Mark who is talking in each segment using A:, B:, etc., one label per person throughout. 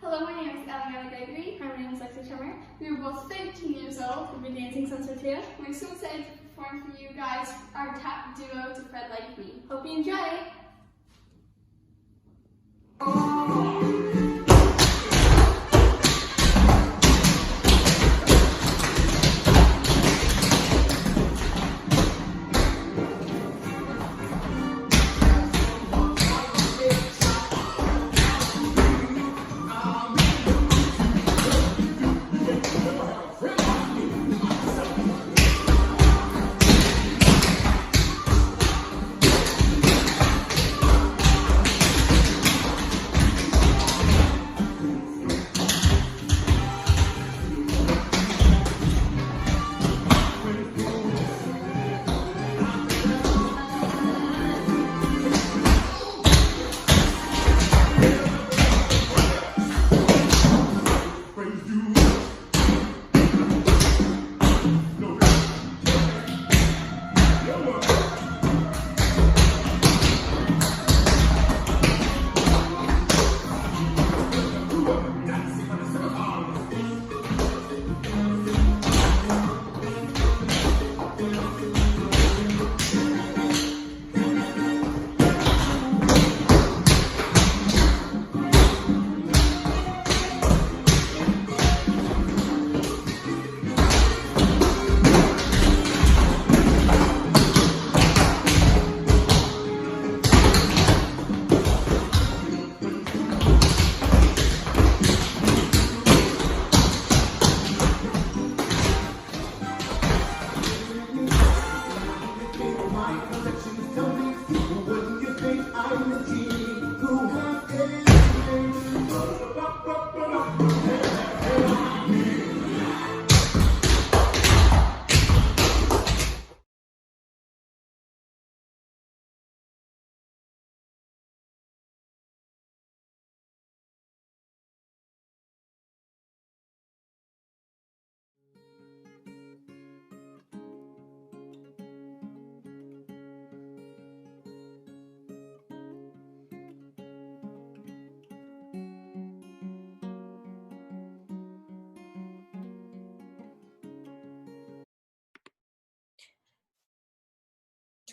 A: Hello, my name is Eliana Gregory. Her name is Lexi Tremor. We were both 15 years old. We've been dancing since we're 2. We're so excited to perform for you guys our tap duo to Fred Like Me. Hope you enjoy!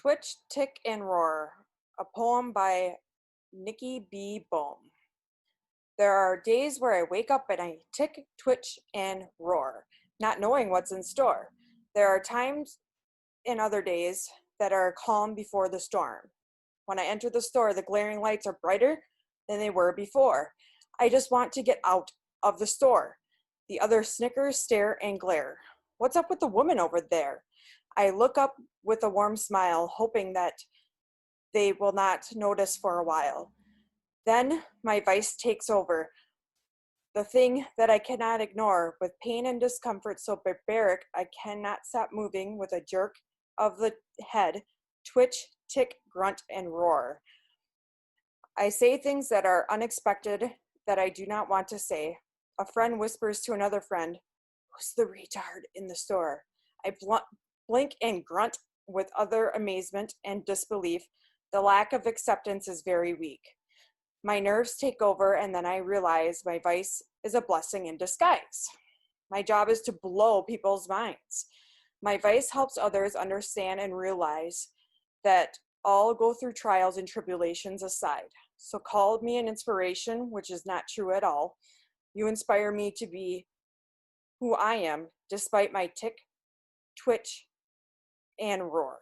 B: Twitch, Tick, and Roar, a poem by Nikki B. Bohm. There are days where I wake up and I tick, twitch, and roar, not knowing what's in store. There are times in other days that are calm before the storm. When I enter the store, the glaring lights are brighter than they were before. I just want to get out of the store. The others snicker, stare, and glare. What's up with the woman over there? I look up with a warm smile, hoping that they will not notice for a while. Then my vice takes over, the thing that I cannot ignore, with pain and discomfort so barbaric I cannot stop moving with a jerk of the head, twitch, tick, grunt, and roar. I say things that are unexpected that I do not want to say. A friend whispers to another friend, "Who's the retard in the store?" I blink and grunt with utter amazement and disbelief. The lack of acceptance is very weak. My nerves take over, and then I realize my vice is a blessing in disguise. My job is to blow people's minds. My vice helps others understand and realize that all go through trials and tribulations aside. So call me an inspiration, which is not true at all. You inspire me to be who I am, despite my tick, twitch, and roar.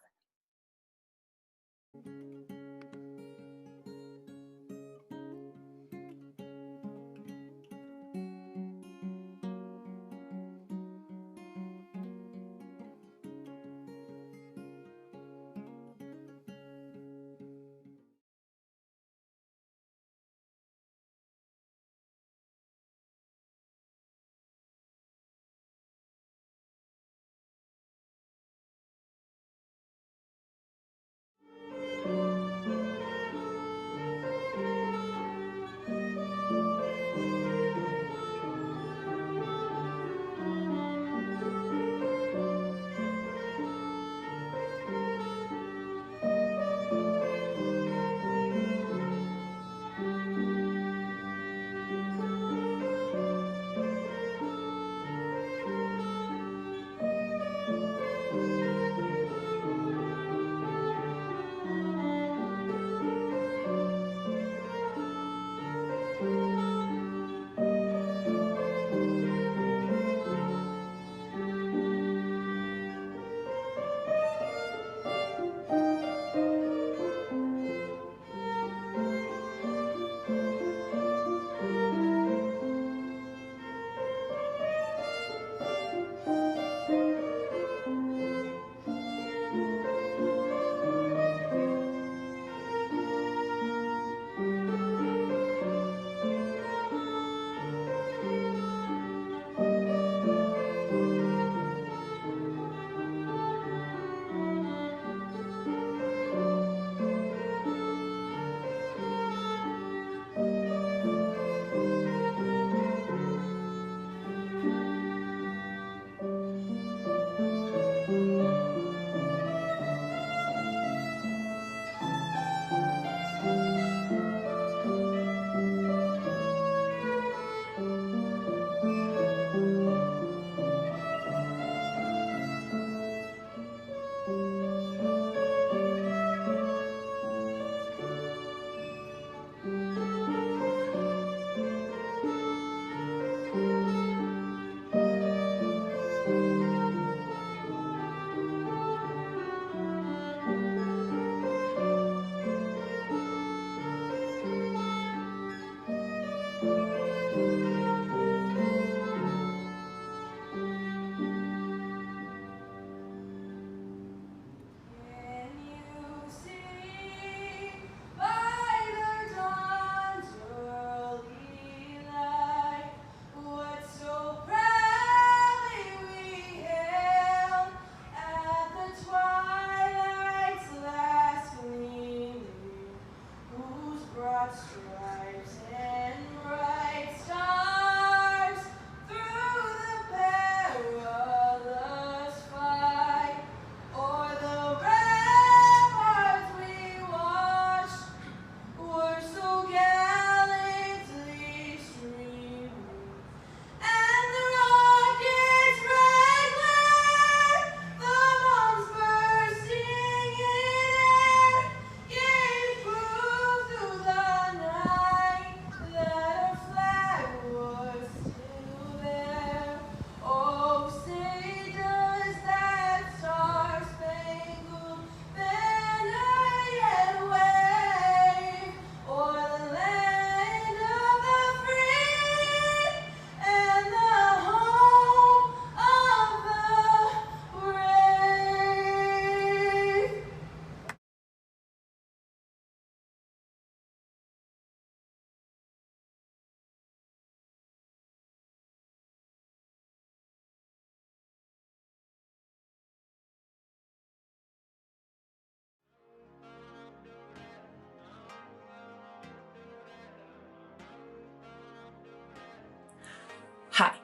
C: Hi,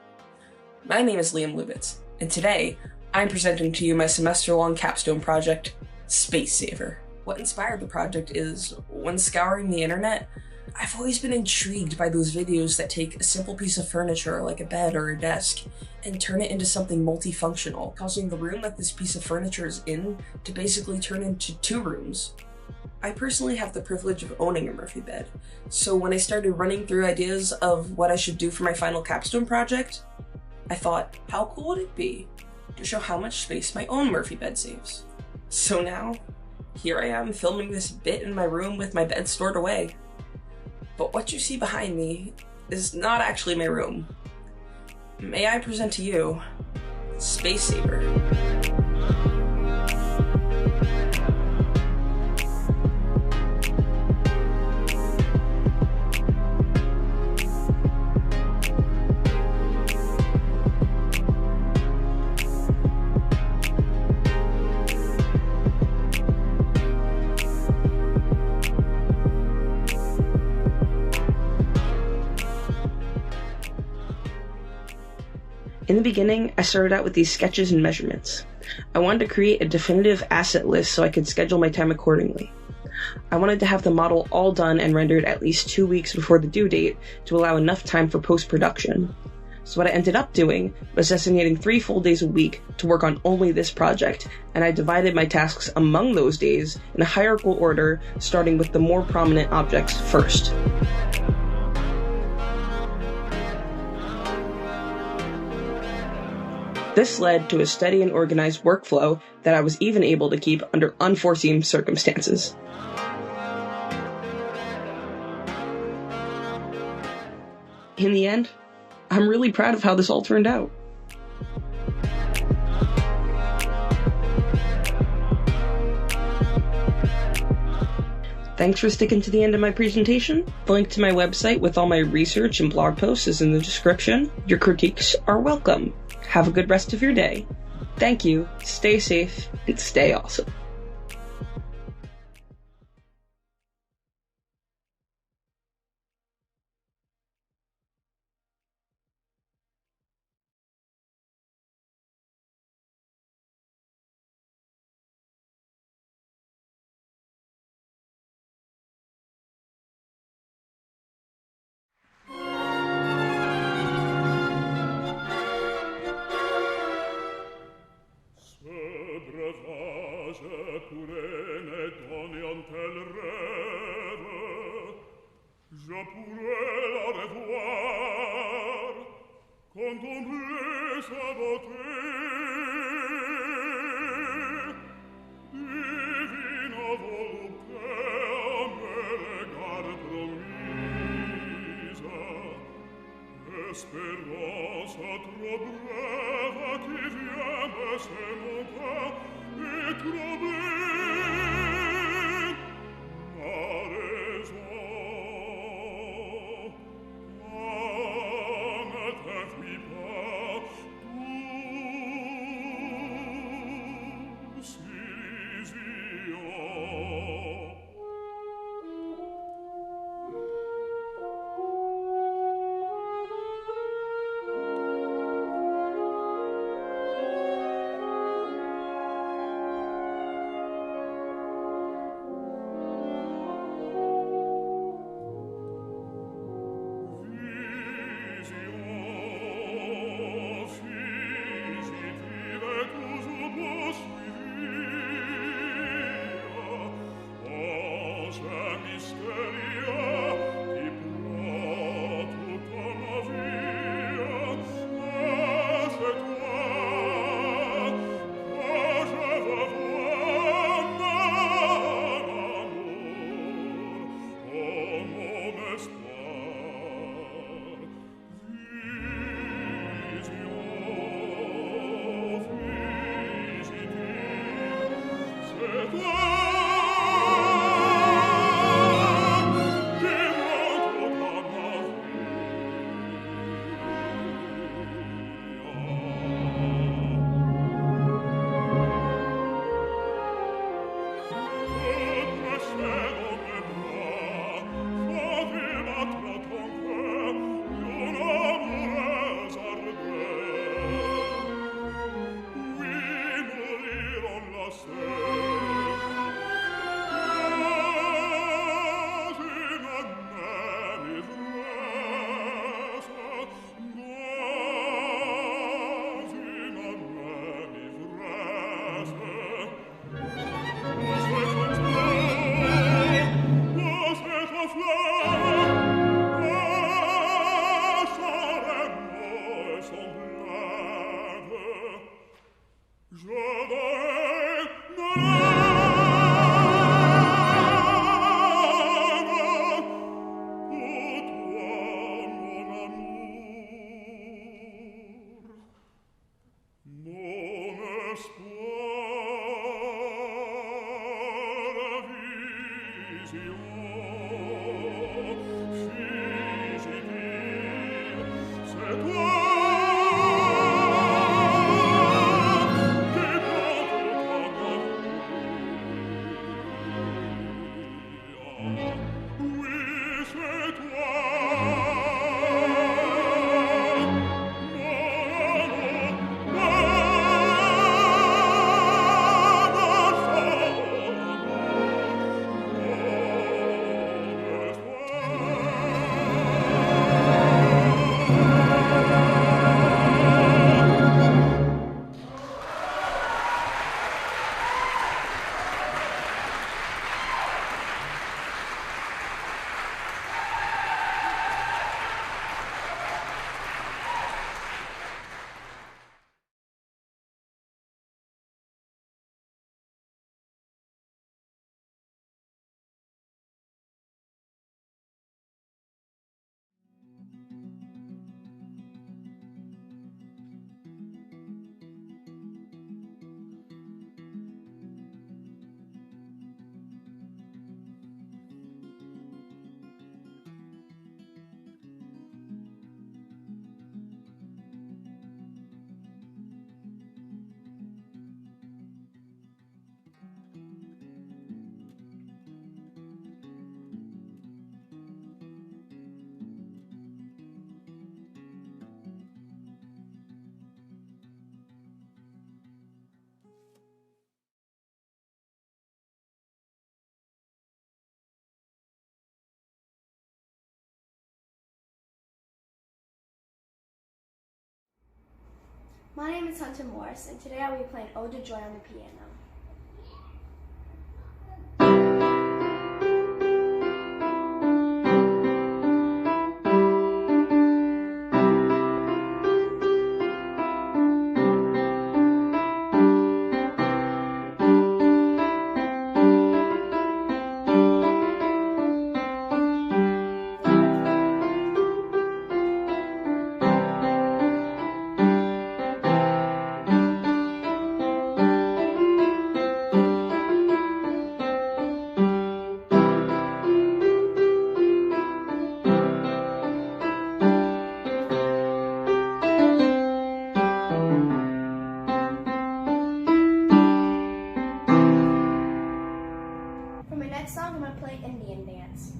C: my name is Liam Lubitz, and today I'm presenting to you my semester-long capstone project, Space Saver. What inspired the project is, when scouring the internet, I've always been intrigued by those videos that take a simple piece of furniture like a bed or a desk and turn it into something multifunctional, causing the room that this piece of furniture is in to basically turn into 2 rooms. I personally have the privilege of owning a Murphy bed, so when I started running through ideas of what I should do for my final capstone project, I thought, how cool would it be to show how much space my own Murphy bed saves? So now, here I am filming this bit in my room with my bed stored away. But what you see behind me is not actually my room. May I present to you, Space Saver.
D: In the beginning, I started out with these sketches and measurements. I wanted to create a definitive asset list so I could schedule my time accordingly. I wanted to have the model all done and rendered at least 2 weeks before the due date to allow enough time for post-production. So what I ended up doing was designating 3 full days a week to work on only this project, and I divided my tasks among those days in a hierarchical order, starting with the more prominent objects first. This led to a steady and organized workflow that I was even able to keep under unforeseen circumstances. In the end, I'm really proud of how this all turned out. Thanks for sticking to the end of my presentation. The link to my website with all my research and blog posts is in the description. Your critiques are welcome. Have a good rest of your day. Thank you, stay safe, and stay awesome.
E: Je pourrais la revoir, contempler sa beauté, divine volonté à mes regards promise, espérance trop brève qui vient de ces moments et troubler ma raison.
F: My name is Hunter Morris, and today I will be playing Ode to Joy on the piano. For my next song, I'm going to play Indian Dance.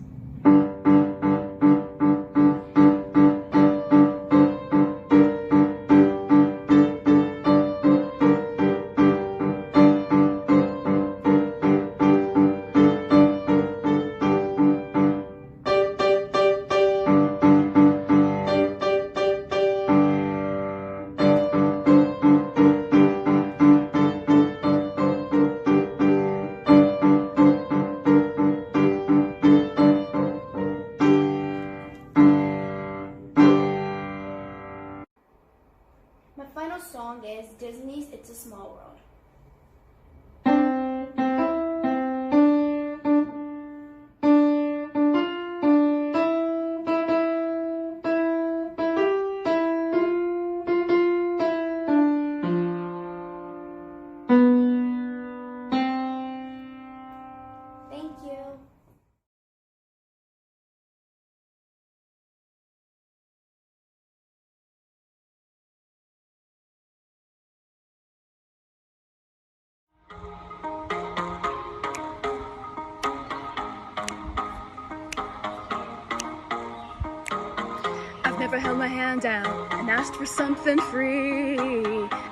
G: never held my hand down and asked for something free.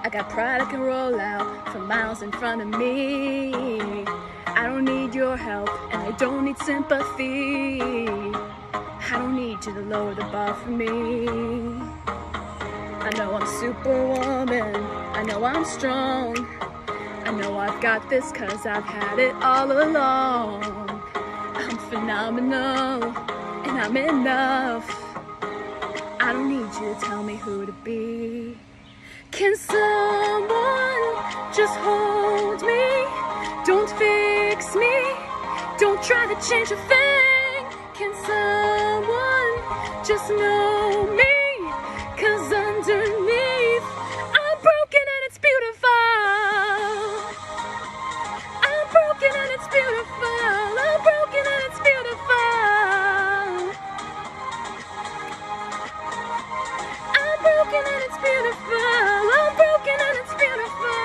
G: I got pride I can roll out for miles in front of me. I don't need your help and I don't need sympathy. I don't need you to lower the bar for me. I know I'm superwoman, I know I'm strong. I know I've got this 'cause I've had it all along. I'm phenomenal and I'm enough. I don't need you to tell me who to be. Can someone just hold me? Don't fix me, don't try to change a thing. Can someone just know me? 'Cause underneath I'm broken and it's beautiful. I'm broken and it's beautiful. I'm broken and it's beautiful. I'm broken and it's beautiful. I'm broken and it's beautiful.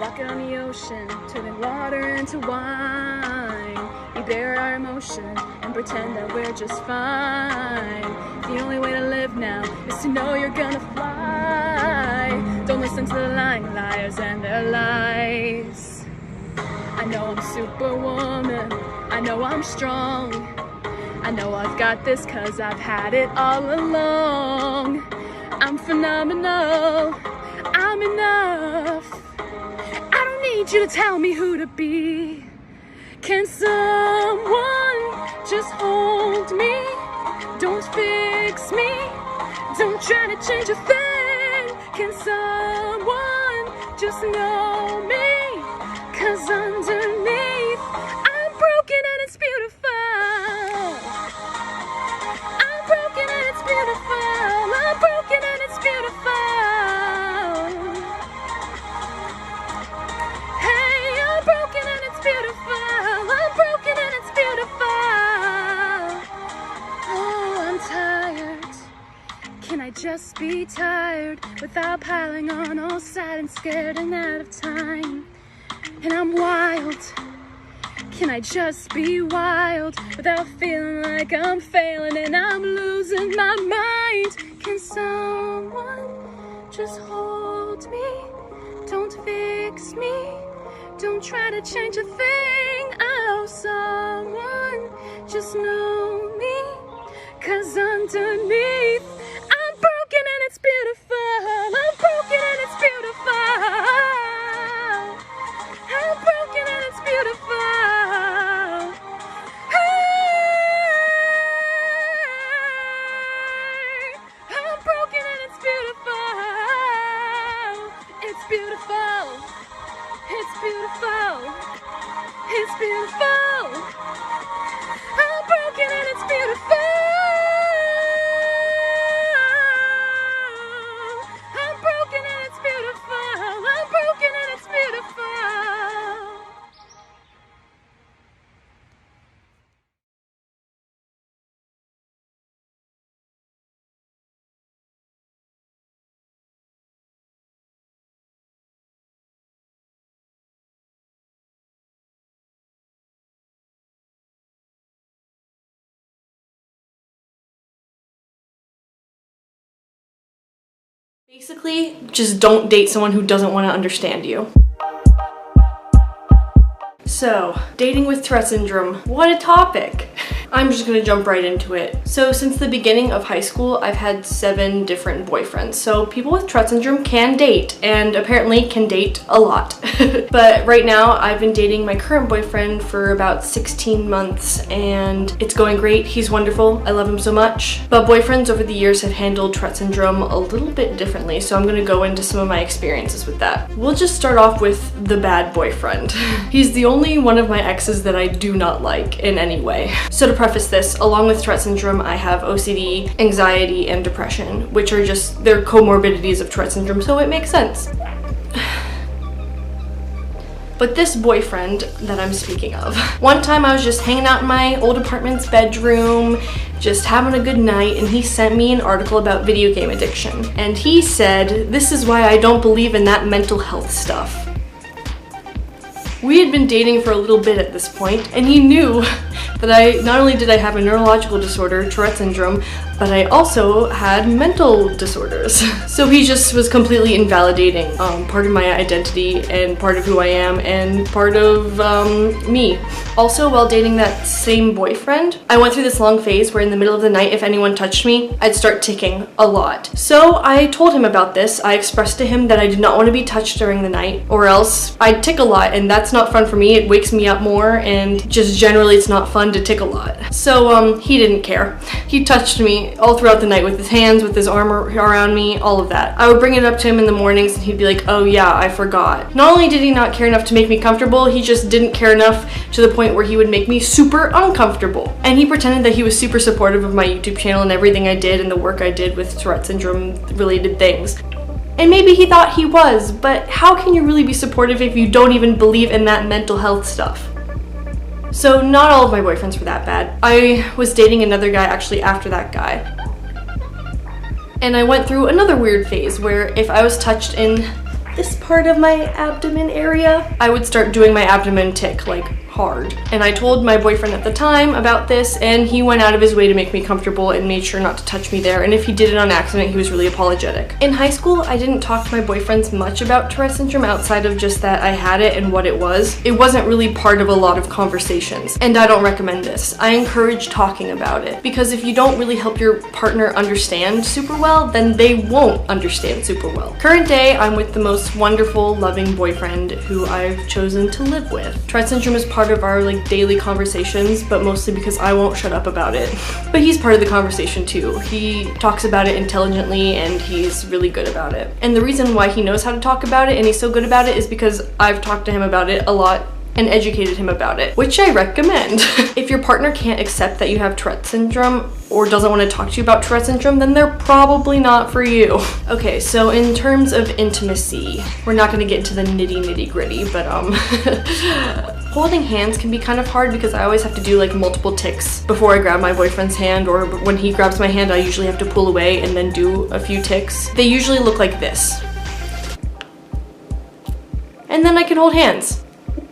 G: Walking on the ocean, turning water into wine. We bear our emotion and pretend that we're just fine. The only way to live now is to know you're gonna fly. Don't listen to the lying liars and their lies. I know I'm superwoman, I know I'm strong. I know I've got this 'cause I've had it all along. I'm phenomenal, I'm enough. I don't need you to tell me who to be. Can someone just hold me? Don't fix me, don't try to change a thing. Can someone just know me? 'Cause underneath I'm broken and it's beautiful. I'm broken and it's beautiful. I'm broken and it's beautiful. Hey, I'm broken and it's beautiful. I'm broken and it's beautiful. Oh, I'm tired. Can I just be tired without piling on, all sad and scared and out of time? And I'm wild. Can I just be wild without feeling like I'm failing and I'm losing my mind? Can someone just hold me? Don't fix me, don't try to change a thing. Oh, someone just know me. 'Cause underneath I'm broken and it's beautiful. I'm broken and it's beautiful. I'm broken and it's beautiful. Hey, I'm broken and it's beautiful. It's beautiful. It's beautiful. It's beautiful. I'm broken and it's beautiful. I'm broken and it's beautiful. I'm broken and it's beautiful.
H: Basically, just don't date someone who doesn't want to understand you. So, dating with Tourette syndrome, what a topic! I'm just gonna jump right into it. So since the beginning of high school, I've had 7 different boyfriends. So people with Tourette syndrome can date, and apparently can date a lot. But right now, I've been dating my current boyfriend for about 16 months, and it's going great. He's wonderful. I love him so much. But boyfriends over the years have handled Tourette syndrome a little bit differently, so I'm gonna go into some of my experiences with that. We'll just start off with the bad boyfriend. He's the only one of my exes that I do not like in any way. So to preface this, along with Tourette syndrome, I have OCD, anxiety, and depression, which are just, they're comorbidities of Tourette syndrome, so it makes sense. But this boyfriend that I'm speaking of, one time I was just hanging out in my old apartment's bedroom, just having a good night, and he sent me an article about video game addiction. And he said, "This is why I don't believe in that mental health stuff." We had been dating for a little bit at this point, and he knew that not only did I have a neurological disorder, Tourette syndrome, but I also had mental disorders. So he just was completely invalidating part of my identity and part of who I am and part of me. Also, while dating that same boyfriend, I went through this long phase where in the middle of the night, if anyone touched me, I'd start ticking a lot. So I told him about this. I expressed to him that I did not want to be touched during the night, or else I'd tick a lot, and that's not fun for me. It wakes me up more, and just generally it's not fun to tick a lot. So he didn't care. He touched me all throughout the night with his hands, with his arm around me, all of that. I would bring it up to him in the mornings and he'd be like, oh yeah, I forgot. Not only did he not care enough to make me comfortable, he just didn't care enough to the point where he would make me super uncomfortable. And he pretended that he was super supportive of my YouTube channel and everything I did and the work I did with Tourette syndrome related things. And maybe he thought he was, but how can you really be supportive if you don't even believe in that mental health stuff? So not all of my boyfriends were that bad. I was dating another guy actually after that guy. And I went through another weird phase where if I was touched in this part of my abdomen area, I would start doing my abdomen tick, like hard. And I told my boyfriend at the time about this, and he went out of his way to make me comfortable and made sure not to touch me there, and if he did it on accident, he was really apologetic. In high school, I didn't talk to my boyfriends much about Tourette syndrome outside of just that I had it and what it was. It wasn't really part of a lot of conversations, and I don't recommend this. I encourage talking about it, because if you don't really help your partner understand super well, then they won't understand super well. Current day, I'm with the most wonderful, loving boyfriend who I've chosen to live with. Tourette syndrome is part of our daily conversations, but mostly because I won't shut up about it. But he's part of the conversation too. He talks about it intelligently and he's really good about it. And the reason why he knows how to talk about it and he's so good about it is because I've talked to him about it a lot and educated him about it, which I recommend. If your partner can't accept that you have Tourette syndrome or doesn't want to talk to you about Tourette syndrome, then they're probably not for you. Okay, so in terms of intimacy, we're not gonna get into the nitty gritty, but holding hands can be kind of hard because I always have to do multiple ticks before I grab my boyfriend's hand, or when he grabs my hand, I usually have to pull away and then do a few ticks. They usually look like this. And then I can hold hands.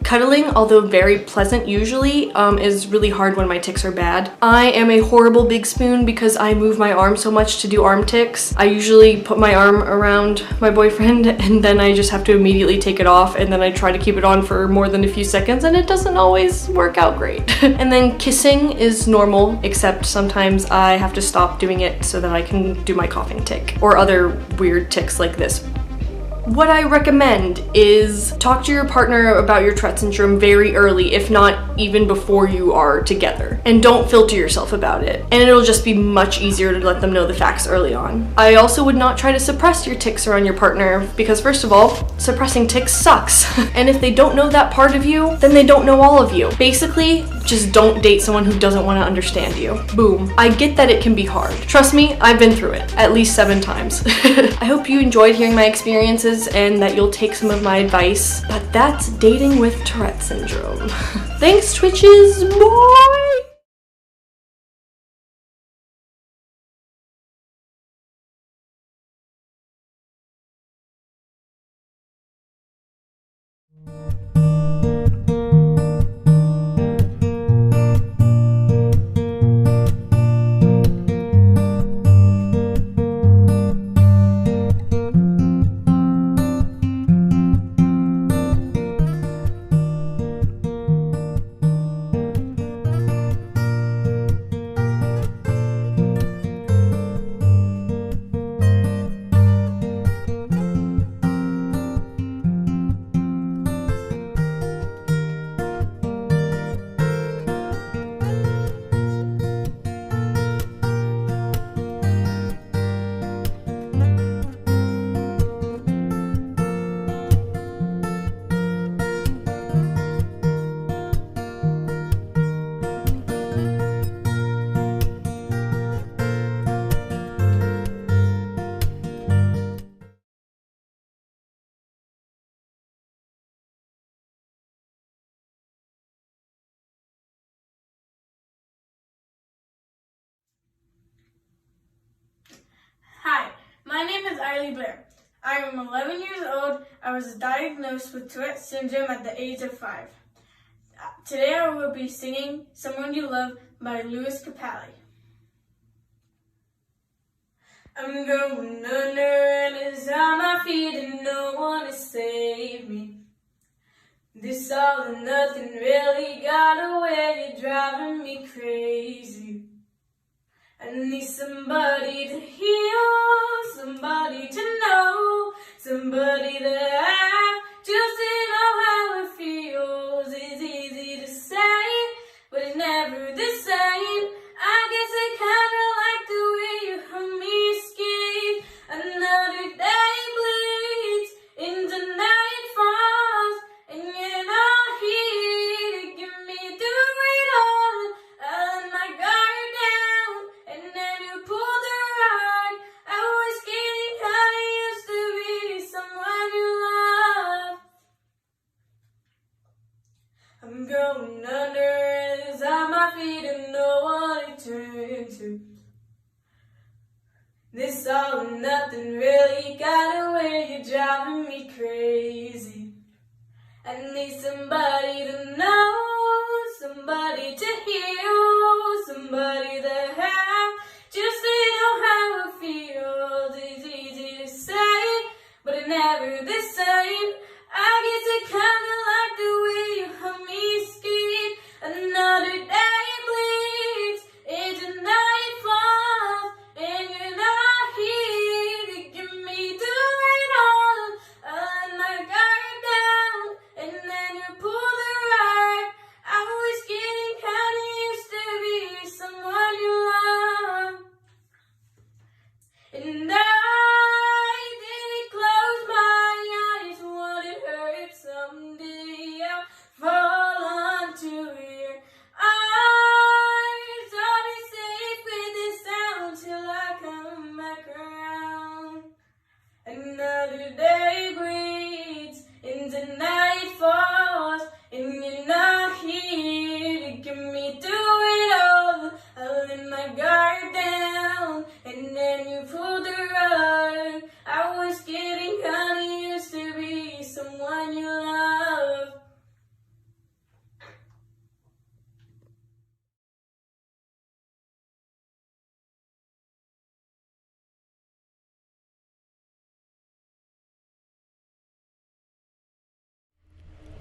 H: Cuddling, although very pleasant usually, is really hard when my tics are bad. I am a horrible big spoon because I move my arm so much to do arm tics. I usually put my arm around my boyfriend and then I just have to immediately take it off, and then I try to keep it on for more than a few seconds, and it doesn't always work out great. And then kissing is normal, except sometimes I have to stop doing it so that I can do my coughing tic or other weird tics like this. What I recommend is talk to your partner about your Tourette syndrome very early, if not even before you are together. And don't filter yourself about it. And it'll just be much easier to let them know the facts early on. I also would not try to suppress your tics around your partner because, first of all, suppressing tics sucks. And if they don't know that part of you, then they don't know all of you. Basically, just don't date someone who doesn't want to understand you. Boom. I get that it can be hard. Trust me, I've been through it at least 7 times. I hope you enjoyed hearing my experiences and that you'll take some of my advice, but that's dating with Tourette syndrome. Thanks, Twitches. Bye!
I: Hi, my name is Eiley Blair. I am 11 years old. I was diagnosed with Tourette syndrome at the age of 5. Today I will be singing Someone You Love by Louis Capaldi. I'm going under and it's on my feet and no one to save me. This all and nothing really got away, you're driving me crazy. I need somebody to heal, somebody to know, somebody that I just to know how it feels. It's easy to say, but it's never the same. I guess I kinda like the way you help me escape. Another day bleeds into night falls, and you're not here to give me through it all. I let my guard down, and then you pulled the rug. I was getting kinda used to be someone you love. I'm going under and it's on my feet and no one to turn to. This all and nothing really got away, you're driving me crazy. I need somebody to know, somebody to heal, somebody that have just to know how it feels. It's easy to say, but it's never the same. I guess I kinda like the way you help me escape. Another day bleeds into night falls, and you're not here to give me through it all. I let my guard down, and then you pulled the rug. I was getting kinda used to be someone you love. And I didn't close my eyes, would it hurt someday? I'll fall onto your arms. I'll be safe with this sound till I come back around. Another day breathes into night falls, and you're not here to get me through it all. I let my guard down, and then you pulled the rug. I was getting kinda used to be someone you love.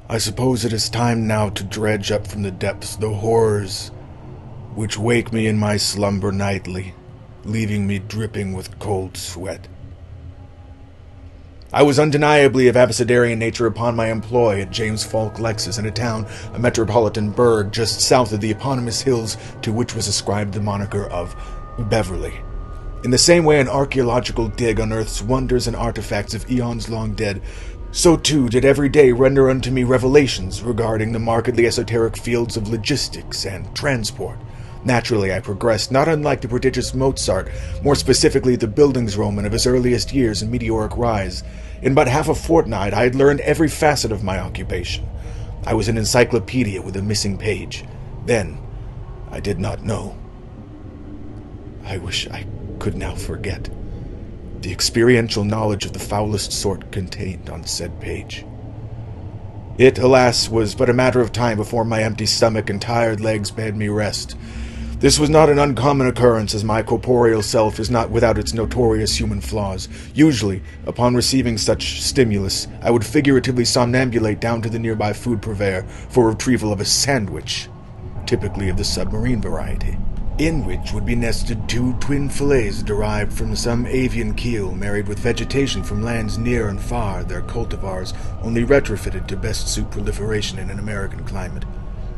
J: I suppose it is time now to dredge up from the depths the horrors which wake me in my slumber nightly, leaving me dripping with cold sweat. I was undeniably of abecedarian nature upon my employ at James Falk Lexus in a metropolitan burg just south of the eponymous hills to which was ascribed the moniker of Beverly. In the same way an archaeological dig unearths wonders and artifacts of eons long dead, so too did every day render unto me revelations regarding the markedly esoteric fields of logistics and transport. Naturally, I progressed, not unlike the prodigious Mozart, more specifically the Bildungsroman of his earliest years and meteoric rise. In but half a fortnight, I had learned every facet of my occupation. I was an encyclopedia with a missing page. Then, I did not know. I wish I could now forget the experiential knowledge of the foulest sort contained on said page. It, alas, was but a matter of time before my empty stomach and tired legs bade me rest. This was not an uncommon occurrence, as my corporeal self is not without its notorious human flaws. Usually, upon receiving such stimulus, I would figuratively somnambulate down to the nearby food purveyor for retrieval of a sandwich, typically of the submarine variety, in which would be nested 2 twin fillets derived from some avian keel married with vegetation from lands near and far, their cultivars only retrofitted to best suit proliferation in an American climate,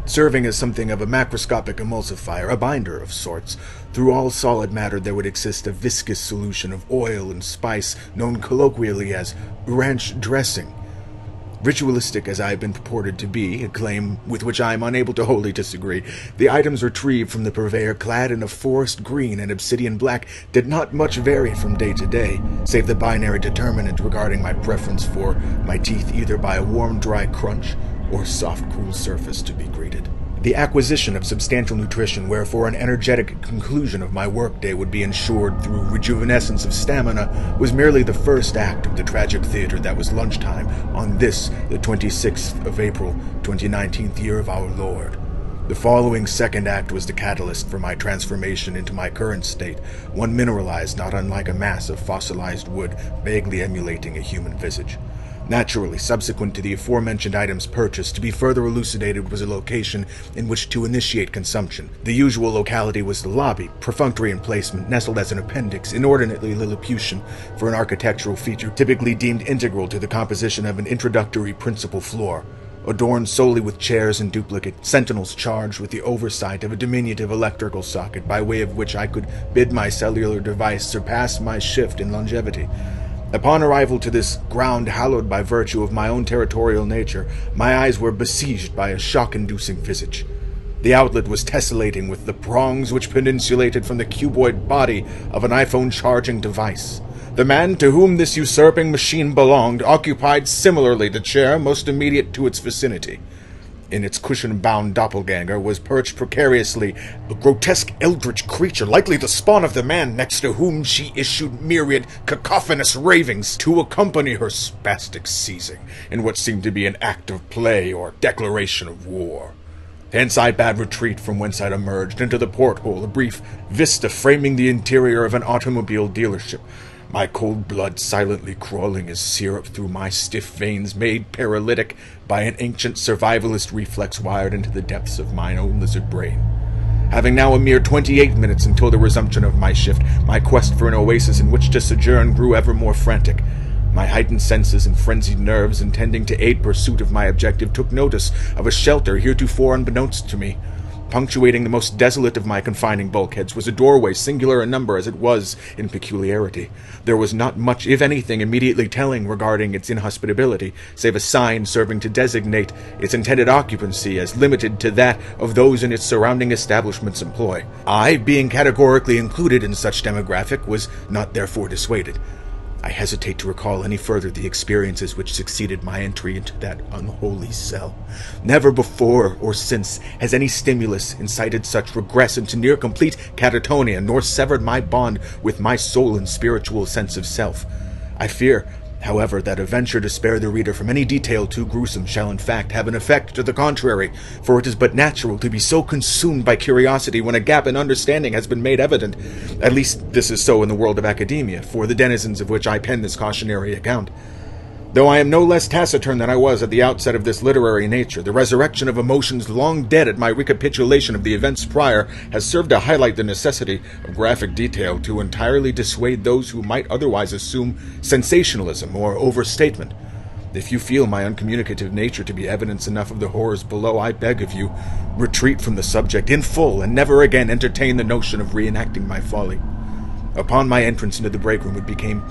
J: serving as something of a macroscopic emulsifier, a binder of sorts. Through all solid matter there would exist a viscous solution of oil and spice known colloquially as ranch dressing. Ritualistic as I have been purported to be, a claim with which I am unable to wholly disagree, the items retrieved from the purveyor, clad in a forest green and obsidian black, did not much vary from day to day, save the binary determinant regarding my preference for my teeth either by a warm, dry crunch or soft, cool surface to be greeted. The acquisition of substantial nutrition, wherefore an energetic conclusion of my workday would be ensured through rejuvenescence of stamina, was merely the first act of the tragic theater that was lunchtime on this, the 26th of April, 2019th year of our Lord. The following second act was the catalyst for my transformation into my current state, one mineralized not unlike a mass of fossilized wood, vaguely emulating a human visage. Naturally, subsequent to the aforementioned items purchased, to be further elucidated was a location in which to initiate consumption. The usual locality was the lobby, perfunctory in placement, nestled as an appendix, inordinately Lilliputian for an architectural feature typically deemed integral to the composition of an introductory principal floor. Adorned solely with chairs and duplicate sentinels charged with the oversight of a diminutive electrical socket by way of which I could bid my cellular device surpass my shift in longevity. Upon arrival to this ground hallowed by virtue of my own territorial nature, my eyes were besieged by a shock-inducing visage. The outlet was tessellating with the prongs which peninsulated from the cuboid body of an iPhone charging device. The man to whom this usurping machine belonged occupied similarly the chair most immediate to its vicinity. In its cushion-bound doppelganger was perched precariously a grotesque eldritch creature, likely the spawn of the man next to whom she issued myriad cacophonous ravings to accompany her spastic seizing in what seemed to be an act of play or declaration of war. Hence I bade retreat from whence I'd emerged into the porthole, a brief vista framing the interior of an automobile dealership, my cold blood silently crawling as syrup through my stiff veins, made paralytic by an ancient survivalist reflex wired into the depths of mine own lizard brain. Having now a mere 28 minutes until the resumption of my shift, my quest for an oasis in which to sojourn grew ever more frantic. My heightened senses and frenzied nerves, intending to aid pursuit of my objective, took notice of a shelter heretofore unbeknownst to me. Punctuating the most desolate of my confining bulkheads was a doorway, singular in number as it was in peculiarity. There was not much, if anything, immediately telling regarding its inhospitability, save a sign serving to designate its intended occupancy as limited to that of those in its surrounding establishment's employ. I, being categorically included in such demographic, was not therefore dissuaded. I hesitate to recall any further the experiences which succeeded my entry into that unholy cell. Never before or since has any stimulus incited such regress into near complete catatonia, nor severed my bond with my soul and spiritual sense of self. I fear, however, that a venture to spare the reader from any detail too gruesome shall in fact have an effect to the contrary, for it is but natural to be so consumed by curiosity when a gap in understanding has been made evident. At least this is so in the world of academia, for the denizens of which I pen this cautionary account. Though I am no less taciturn than I was at the outset of this literary nature, the resurrection of emotions long dead at my recapitulation of the events prior has served to highlight the necessity of graphic detail to entirely dissuade those who might otherwise assume sensationalism or overstatement. If you feel my uncommunicative nature to be evidence enough of the horrors below, I beg of you, retreat from the subject in full and never again entertain the notion of reenacting my folly. Upon my entrance into the break room, it became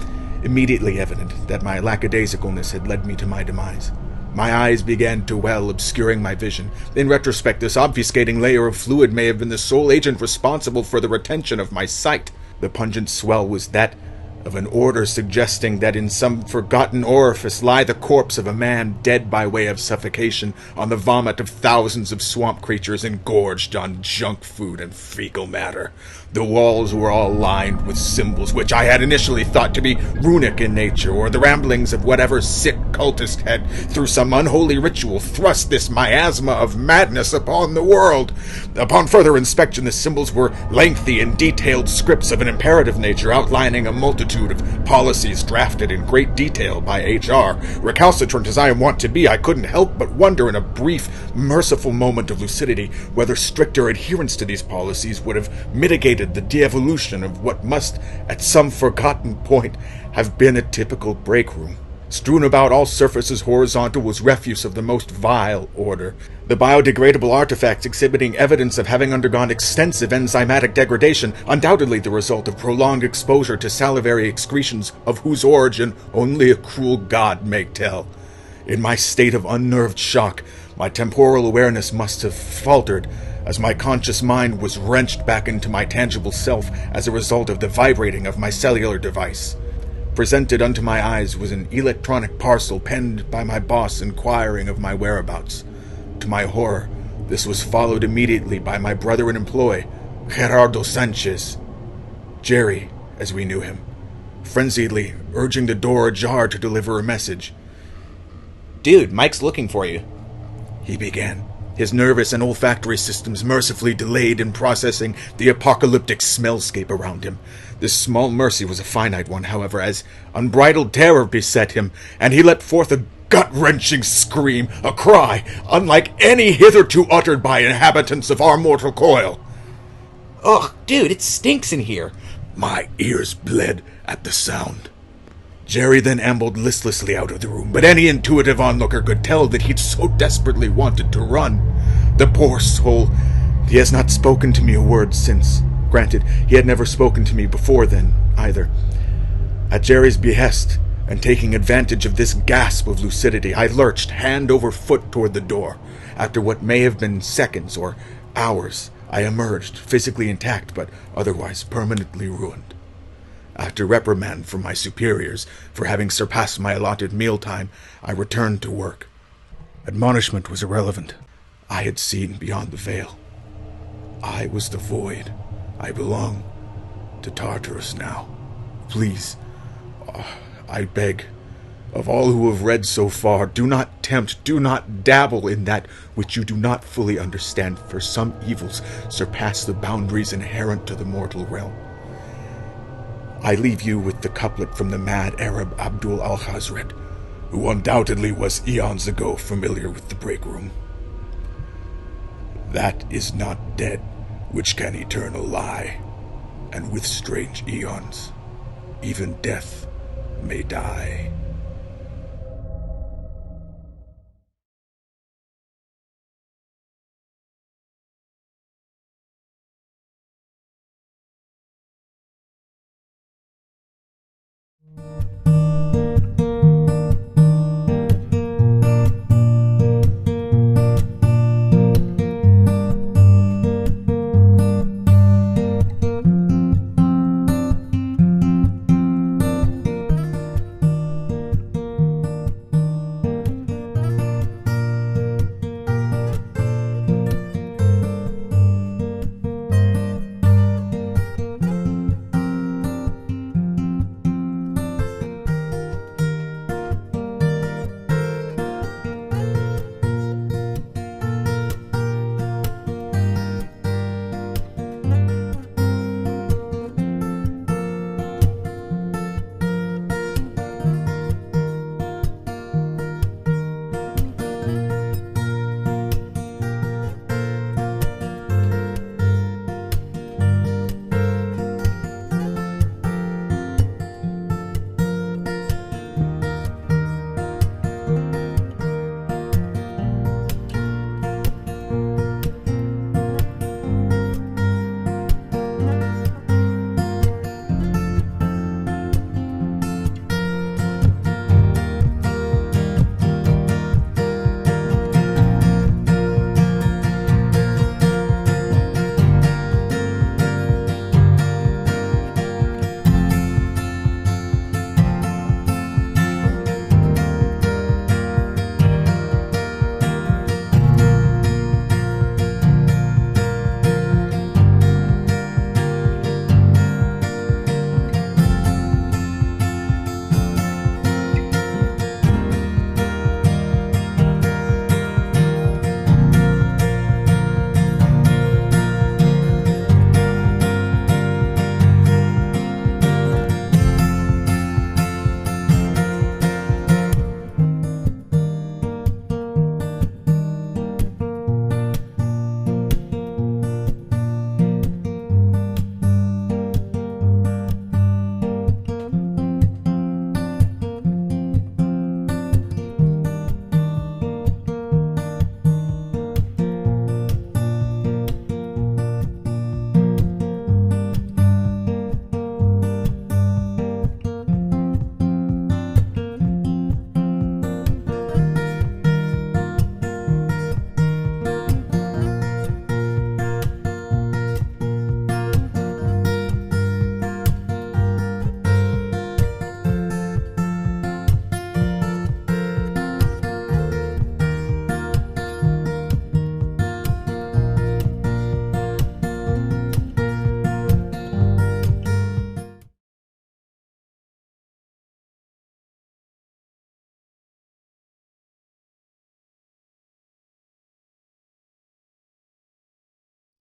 J: immediately evident that my lackadaisicalness had led me to my demise. My eyes began to well, obscuring my vision. In retrospect, this obfuscating layer of fluid may have been the sole agent responsible for the retention of my sight. The pungent swell was that of an odor suggesting that in some forgotten orifice lie the corpse of a man dead by way of suffocation on the vomit of thousands of swamp creatures engorged on junk food and fecal matter. The walls were all lined with symbols which I had initially thought to be runic in nature, or the ramblings of whatever sick cultist had, through some unholy ritual, thrust this miasma of madness upon the world. Upon further inspection, the symbols were lengthy and detailed scripts of an imperative nature, outlining a multitude of policies drafted in great detail by HR. Recalcitrant as I am wont to be, I couldn't help but wonder in a brief, merciful moment of lucidity whether stricter adherence to these policies would have mitigated the de-evolution of what must, at some forgotten point, have been a typical break room. Strewn about all surfaces horizontal was refuse of the most vile order. The biodegradable artifacts exhibiting evidence of having undergone extensive enzymatic degradation, undoubtedly the result of prolonged exposure to salivary excretions of whose origin only a cruel god may tell. In my state of unnerved shock, my temporal awareness must have faltered, as my conscious mind was wrenched back into my tangible self as a result of the vibrating of my cellular device. Presented unto my eyes was an electronic parcel penned by my boss inquiring of my whereabouts. To my horror, This was followed immediately by my brother and employee, Gerardo Sanchez. Jerry, as we knew him, frenziedly urging the door ajar to deliver a message.
K: "Dude, Mike's looking for you,"
J: he began, his nervous and olfactory systems mercifully delayed in processing the apocalyptic smellscape around him. This small mercy was a finite one, however, as unbridled terror beset him, and he let forth a gut-wrenching scream, a cry unlike any hitherto uttered by inhabitants of our mortal coil.
K: "Ugh, dude, it stinks in here."
J: My ears bled at the sound. Jerry then ambled listlessly out of the room, but any intuitive onlooker could tell that he'd so desperately wanted to run. The poor soul, he has not spoken to me a word since. Granted, he had never spoken to me before then, either. At Jerry's behest, and taking advantage of this gasp of lucidity, I lurched hand over foot toward the door. After what may have been seconds or hours, I emerged, physically intact but otherwise permanently ruined. After reprimand from my superiors for having surpassed my allotted mealtime, I returned to work. Admonishment was irrelevant. I had seen beyond the veil. I was the void. I belong to Tartarus now. Please, I beg, of all who have read so far, do not tempt, do not dabble in that which you do not fully understand, for some evils surpass the boundaries inherent to the mortal realm. I leave you with the couplet from the mad Arab Abdul al-Hazred, who undoubtedly was eons ago familiar with the break room. That is not dead which can eternal lie, and with strange eons, even death may die.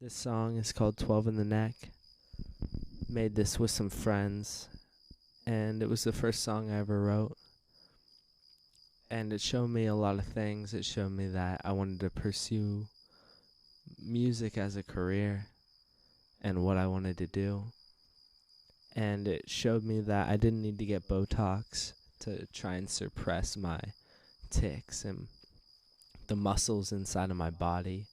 L: This song is called 12 in the Neck. Made this with some friends, and it was the first song I ever wrote. And it showed me a lot of things. It showed me that I wanted to pursue music as a career and what I wanted to do. And it showed me that I didn't need to get Botox to try and suppress my tics and the muscles inside of my body.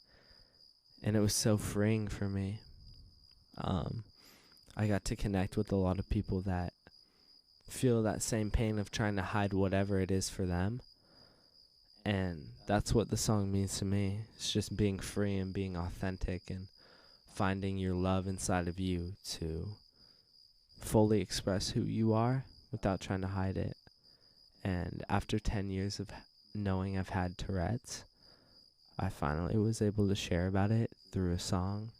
L: And it was so freeing for me. I got to connect with a lot of people that feel that same pain of trying to hide whatever it is for them. And that's what the song means to me. It's just being free and being authentic and finding your love inside of you to fully express who you are without trying to hide it. And after 10 years of knowing I've had Tourette's, I finally was able to share about it through a song,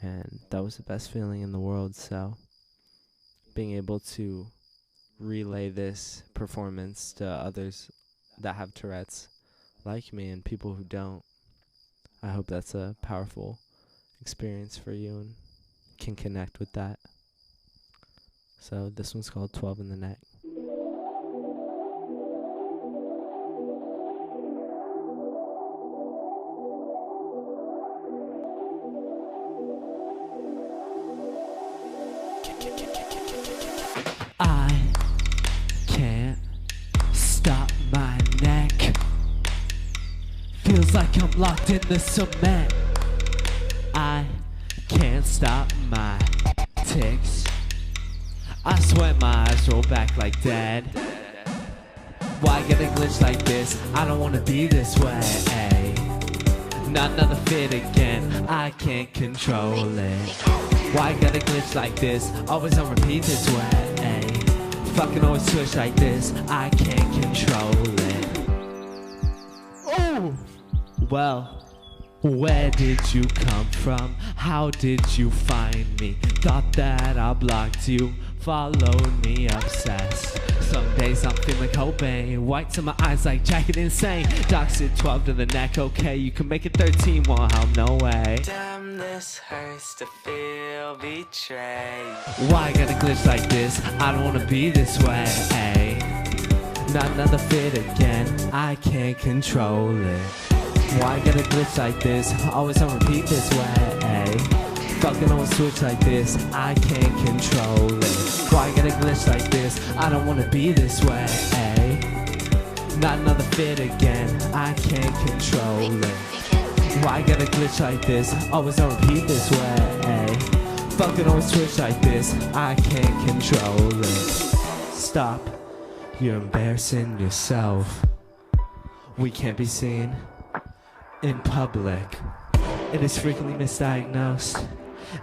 L: and that was the best feeling in the world. So being able to relay this performance to others that have Tourette's like me and people who don't, I hope that's a powerful experience for you and can connect with that. So this one's called 12 in the Neck. I can't stop my neck. Feels like I'm locked in the cement. I can't stop my tics. I swear my eyes roll back like dead. Why get a glitch like this? I don't wanna be this way. Not another fit again. I can't control it. Why got a glitch like this? Always on repeat this way. Fucking always switch like this. I can't control it. Oh! Well, where did you come from? How did you find me? Thought that I blocked you. Followed me obsessed. Some days I'm feeling Cobain. Whites in my eyes like jacket insane. Doc said 12 to the neck, okay. You can make it 13, won't help, no way.
M: Damn, this hurts to feel betrayed.
L: Why got a glitch like this? I don't wanna be this way. Not another fit again. I can't control it. Why got a glitch like this? Always on repeat this way. Fucking always switch like this. I can't control it. Why got a glitch like this? I don't wanna be this way. Not another fit again. I can't control it. Why got a glitch like this? Always on repeat this way. Fucking always switch like this. I can't control it. Stop. You're embarrassing yourself. We can't be seen in public. It is frequently misdiagnosed.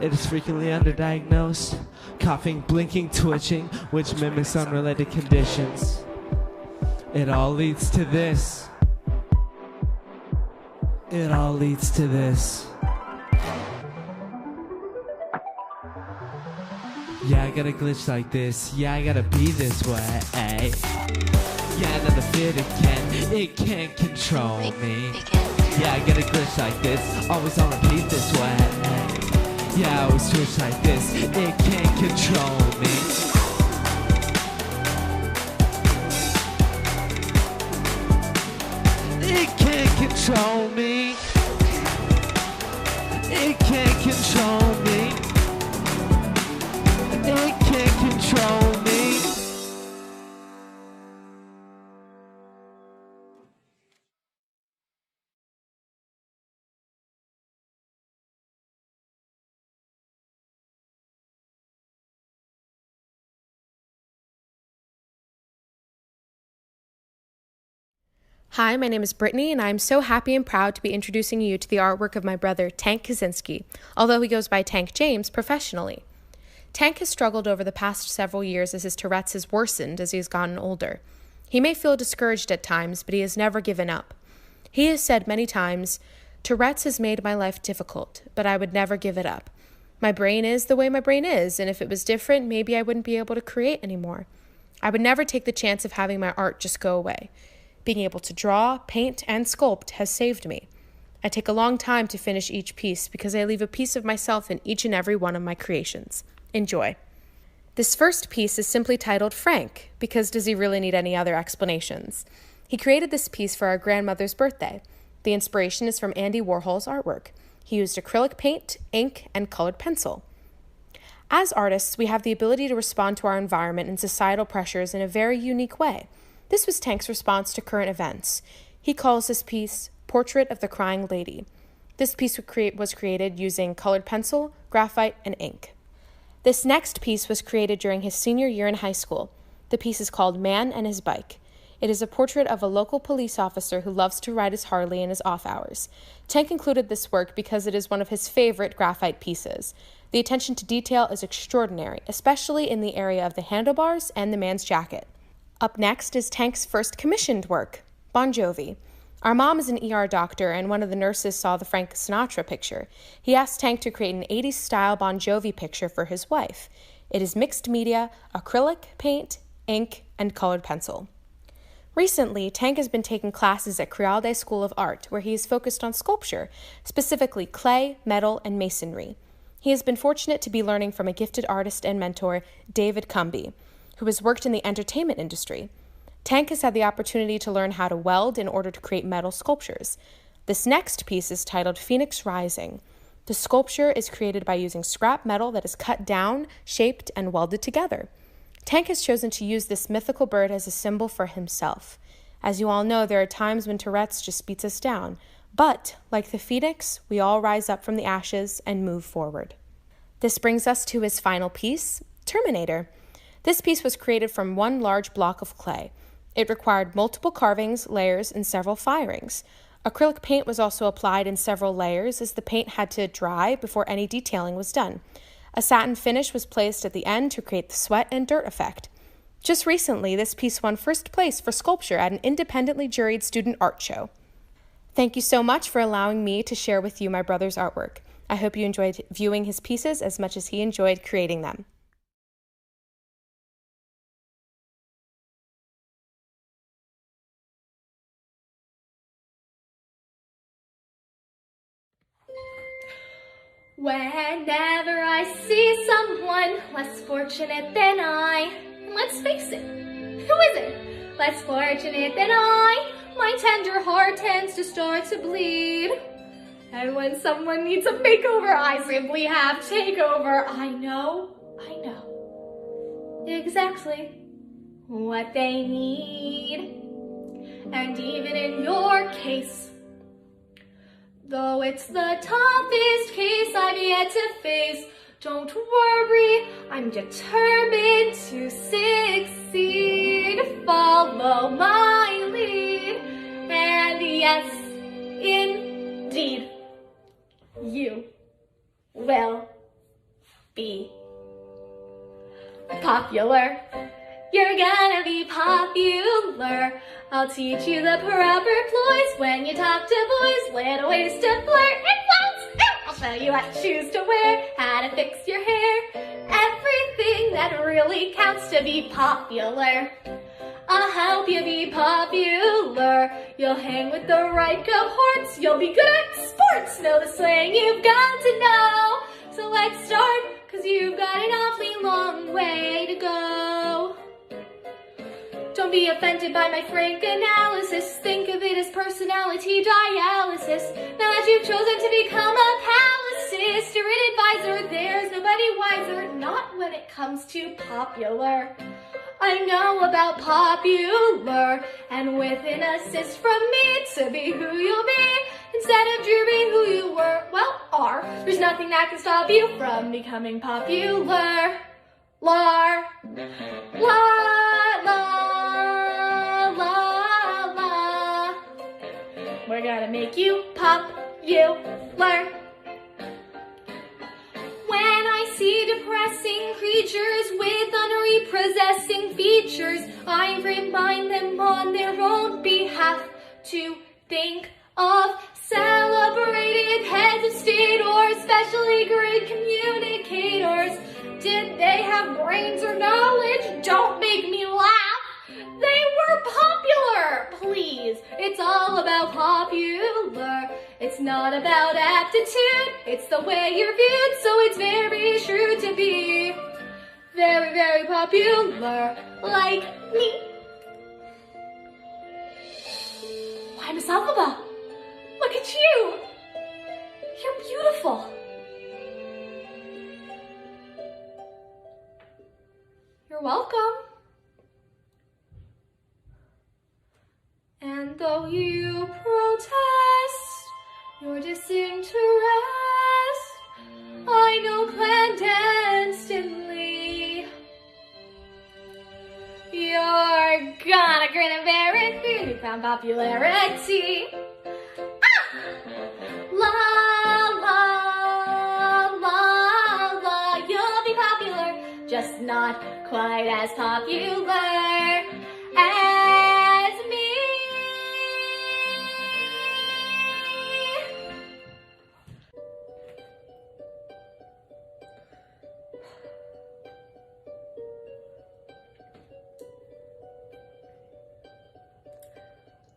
L: It is frequently underdiagnosed. Coughing, blinking, twitching, which mimics unrelated conditions. It all leads to this. It all leads to this. Yeah, I got a glitch like this. Yeah, I gotta be this way. Yeah, another fit again. It can't control me. Yeah, I got a glitch like this. Always on repeat this way. Yeah, I always switch like this. It can't control me. It can't control me. It can't control me. It can't control me.
N: Hi, my name is Brittany, and I'm so happy and proud to be introducing you to the artwork of my brother, Tank Kaczynski, although he goes by Tank James professionally. Tank has struggled over the past several years as his Tourette's has worsened as he has gotten older. He may feel discouraged at times, but he has never given up. He has said many times, "Tourette's has made my life difficult, but I would never give it up. My brain is the way my brain is, and if it was different, maybe I wouldn't be able to create anymore. I would never take the chance of having my art just go away. Being able to draw, paint, and sculpt has saved me. I take a long time to finish each piece because I leave a piece of myself in each and every one of my creations. Enjoy. This first piece is simply titled Frank, because does he really need any other explanations? He created this piece for our grandmother's birthday. The inspiration is from Andy Warhol's artwork. He used acrylic paint, ink, and colored pencil. As artists, we have the ability to respond to our environment and societal pressures in a very unique way. This was Tank's response to current events. He calls this piece Portrait of the Crying Lady. This piece was created using colored pencil, graphite, and ink. This next piece was created during his senior year in high school. The piece is called Man and His Bike. It is a portrait of a local police officer who loves to ride his Harley in his off hours. Tank included this work because it is one of his favorite graphite pieces. The attention to detail is extraordinary, especially in the area of the handlebars and the man's jacket. Up next is Tank's first commissioned work, Bon Jovi. Our mom is an ER doctor, and one of the nurses saw the Frank Sinatra picture. He asked Tank to create an 80s-style Bon Jovi picture for his wife. It is mixed media, acrylic, paint, ink, and colored pencil. Recently, Tank has been taking classes at Crealde School of Art, where he is focused on sculpture, specifically clay, metal, and masonry. He has been fortunate to be learning from a gifted artist and mentor, David Cumby, who has worked in the entertainment industry. Tank has had the opportunity to learn how to weld in order to create metal sculptures. This next piece is titled Phoenix Rising. The sculpture is created by using scrap metal that is cut down, shaped, and welded together. Tank has chosen to use this mythical bird as a symbol for himself. As you all know, there are times when Tourette's just beats us down. But, like the phoenix, we all rise up from the ashes and move forward. This brings us to his final piece, Terminator. This piece was created from one large block of clay. It required multiple carvings, layers, and several firings. Acrylic paint was also applied in several layers as the paint had to dry before any detailing was done. A satin finish was placed at the end to create the sweat and dirt effect. Just recently, this piece won first place for sculpture at an independently juried student art show. Thank you so much for allowing me to share with you my brother's artwork. I hope you enjoyed viewing his pieces as much as he enjoyed creating them.
O: Whenever I see someone less fortunate than I, let's face it, who isn't less fortunate than I? My tender heart tends to start to bleed. And when someone needs a makeover, I simply have takeover. I know exactly what they need. And even in your case, though it's the toughest case I've yet to face, don't worry, I'm determined to succeed. Follow my lead, and yes, indeed, you will be popular. You're gonna be popular. I'll teach you the proper ploys when you talk to boys. Little ways to flirt and flounce. I'll show you what shoes to wear, how to fix your hair. Everything that really counts to be popular. I'll help you be popular. You'll hang with the right cohorts. You'll be good at sports. Know the slang you've got to know. So let's start, 'cause you've got an awfully long way to go. Don't be offended by my frank analysis. Think of it as personality dialysis. Now that you've chosen to become a palimpsest or an advisor, there's nobody wiser, not when it comes to popular. I know about popular, and with an assist from me to be who you'll be, instead of dreaming who you are, there's nothing that can stop you from becoming popular. Lar, la, la, la, la. We're gonna make you popular. When I see depressing creatures with unrepossessing features, I remind them on their own behalf to think of celebrated heads of state or especially great communicators. Did they have brains or knowledge? Don't make me laugh. They were popular, please. It's all about popular. It's It's not about aptitude, it's the way you're viewed, so it's very shrewd to be very, very popular, like me. Why, Miss Alphaba, look at you! You're beautiful. You're welcome. And though you protest your disinterest, I know clandestinely you're gonna grin and bear it for your newfound popularity. La la la la, you'll be popular, just not quite as popular as me.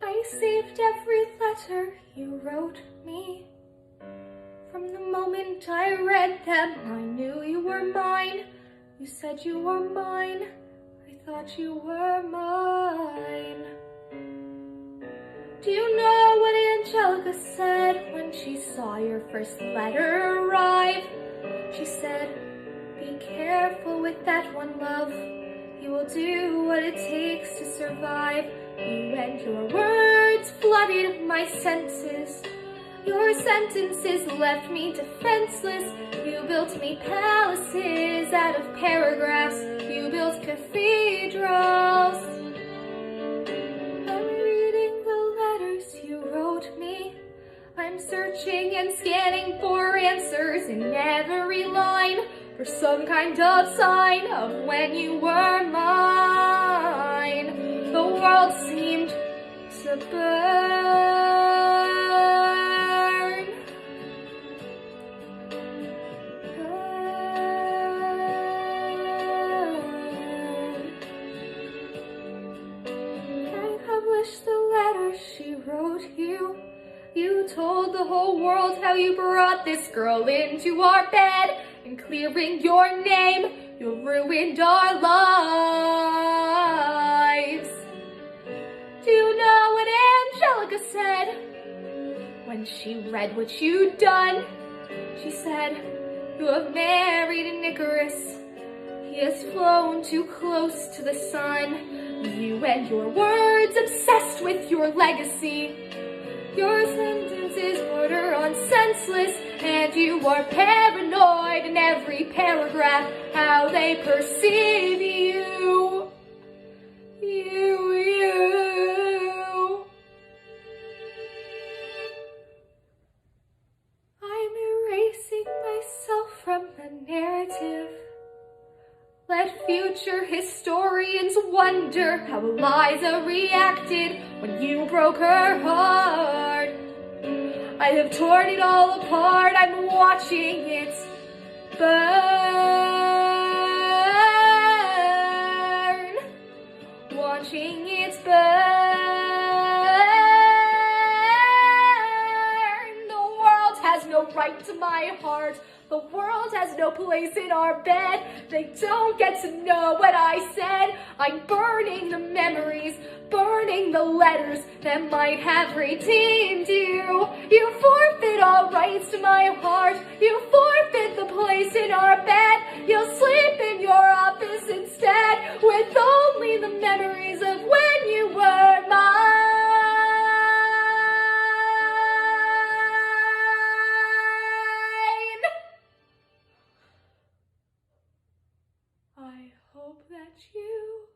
O: I saved every letter you wrote me. From the moment I read them, I knew you were mine. You said you were mine. I thought you were mine. Do you know what Angelica said when she saw your first letter arrive? She said, be careful with that one, love. You will do what it takes to survive. You and your words flooded my senses. Your sentences left me defenseless. You built me palaces out of paragraphs. You built cathedrals. I'm reading the letters you wrote me. I'm searching and scanning for answers in every line, for some kind of sign of when you were mine. The world seemed to burn. I published the letter she wrote you. You told the whole world how you brought this girl into our bed, and clearing your name, you ruined our lives. Do you know what Angelica said when she read what you'd done? She said, you have married an Icarus. He has flown too close to the sun. You and your words obsessed with your legacy. Your sentences border on senseless, and you are paranoid in every paragraph how they perceive you. I'm erasing myself from the narrative. Let future historians wonder how Eliza reacted when you broke her heart. I have torn it all apart, I'm watching it burn. Watching it burn. The world has no right to my heart. The world has no place in our bed. They don't get to know what I said. I'm burning the memories, burning the letters that might have redeemed you. You forfeit all rights to my heart. You forfeit the place in our bed. You'll sleep in your office instead, with only the memories of when you were mine. I hope that you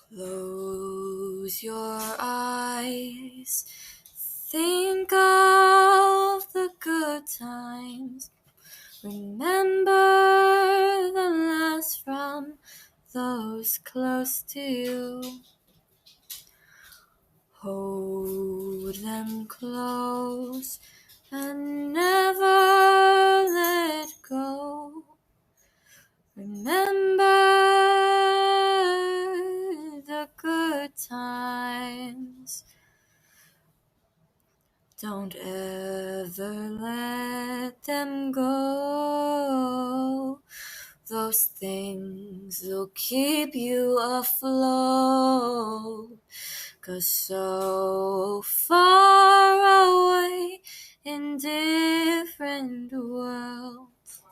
I: Close your eyes, think of the good times. Remember the last from those close to you. Hold them close and never let go. Remember the good times. Don't ever let them go. Those things will keep you afloat. 'Cause so far away in different worlds.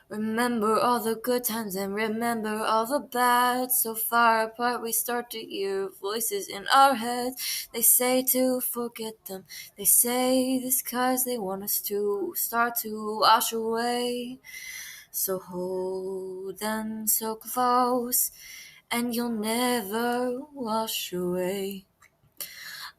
I: Remember all the good times and remember all the bad. So far apart we start to hear voices in our heads. They say to forget them. They say this 'cause they want us to start to wash away. So hold them so close and you'll never wash away.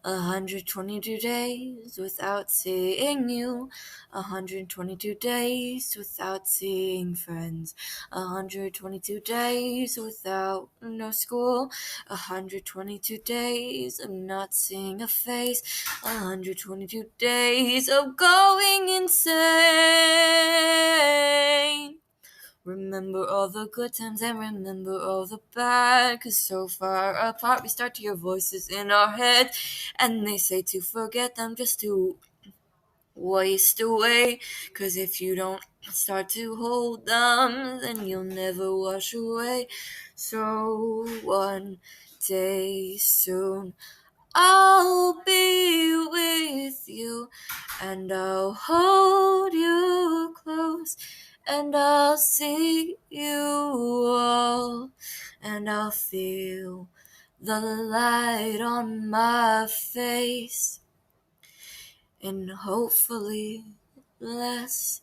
I: 122 days without seeing you. 122 days without seeing friends. 122 days without no school. 122 days of not seeing a face. 122 days of going insane. Remember all the good times and remember all the bad. 'Cause so far apart we start to hear voices in our head. And they say to forget them, just to waste away. 'Cause if you don't start to hold them, then you'll never wash away. So one day soon I'll be with you. And I'll hold you close. And I'll see you all, and I'll feel the light on my face, in hopefully less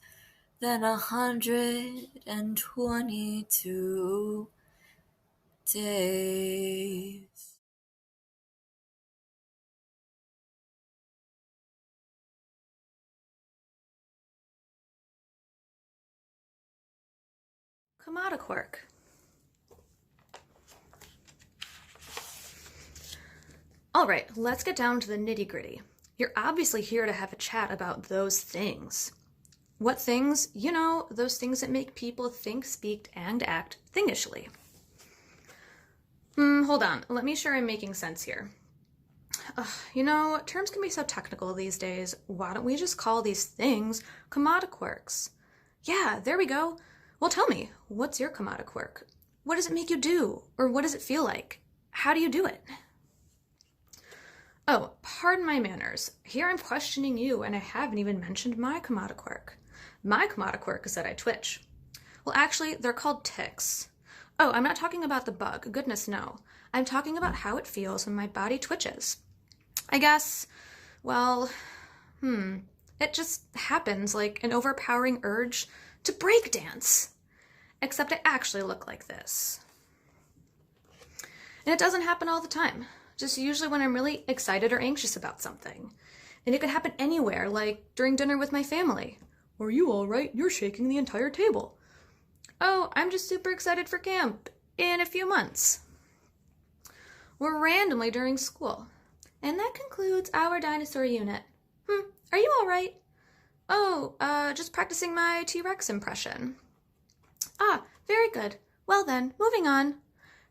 I: than 122 days.
N: Comedic work. Alright, let's get down to the nitty-gritty. You're obviously here to have a chat about those things. What things? You know, those things that make people think, speak, and act thingishly. Hold on, let me sure I'm making sense here. You know, terms can be so technical these days. Why don't we just call these things comedic works? Yeah, there we go. Well, tell me, what's your comedic work? What does it make you do? Or what does it feel like? How do you do it? Oh, pardon my manners. Here I'm questioning you, and I haven't even mentioned my comedic work. My comedic work is that I twitch. Well, actually, they're called tics. Oh, I'm not talking about the bug. Goodness, no. I'm talking about how it feels when my body twitches. I guess, well, it just happens like an overpowering urge to breakdance. Except I actually look like this. And it doesn't happen all the time. Just usually when I'm really excited or anxious about something. And it could happen anywhere, like during dinner with my family. Are you all right? You're shaking the entire table. Oh, I'm just super excited for camp in a few months. Or randomly during school. And that concludes our dinosaur unit. Are you all right? Oh, just practicing my T-Rex impression. Ah, very good. Well then, moving on.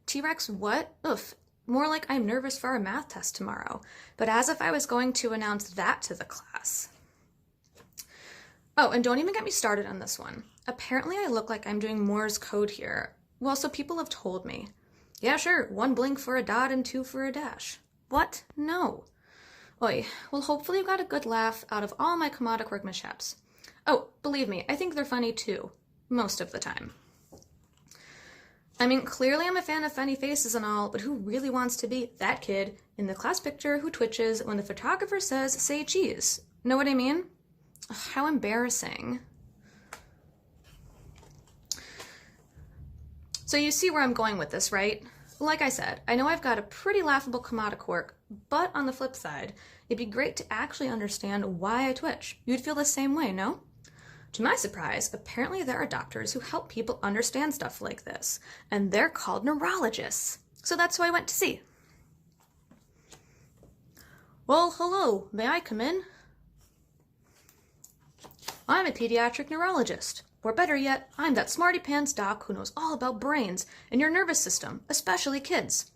N: T-Rex what? Oof. More like I'm nervous for our math test tomorrow, but as if I was going to announce that to the class. Oh, and don't even get me started on this one. Apparently I look like I'm doing Morse code here. Well, so people have told me. Yeah, sure, 1 blink for a dot and 2 for a dash. What? No. Oy, well hopefully you got a good laugh out of all my comedic work mishaps. Oh, believe me, I think they're funny too. Most of the time. I mean, clearly I'm a fan of funny faces and all, but who really wants to be that kid in the class picture who twitches when the photographer says, say cheese? Know what I mean? Ugh, how embarrassing. So you see where I'm going with this, right?
H: Like I said, I know I've got a pretty laughable commodic quirk, but on the flip side, it'd be great to actually understand why I twitch. You'd feel the same way, no? To my surprise, apparently there are doctors who help people understand stuff like this, and they're called neurologists. So that's who I went to see. Well, hello, may I come in? I'm a pediatric neurologist. Or better yet, I'm that smarty pants doc who knows all about brains and your nervous system, especially kids.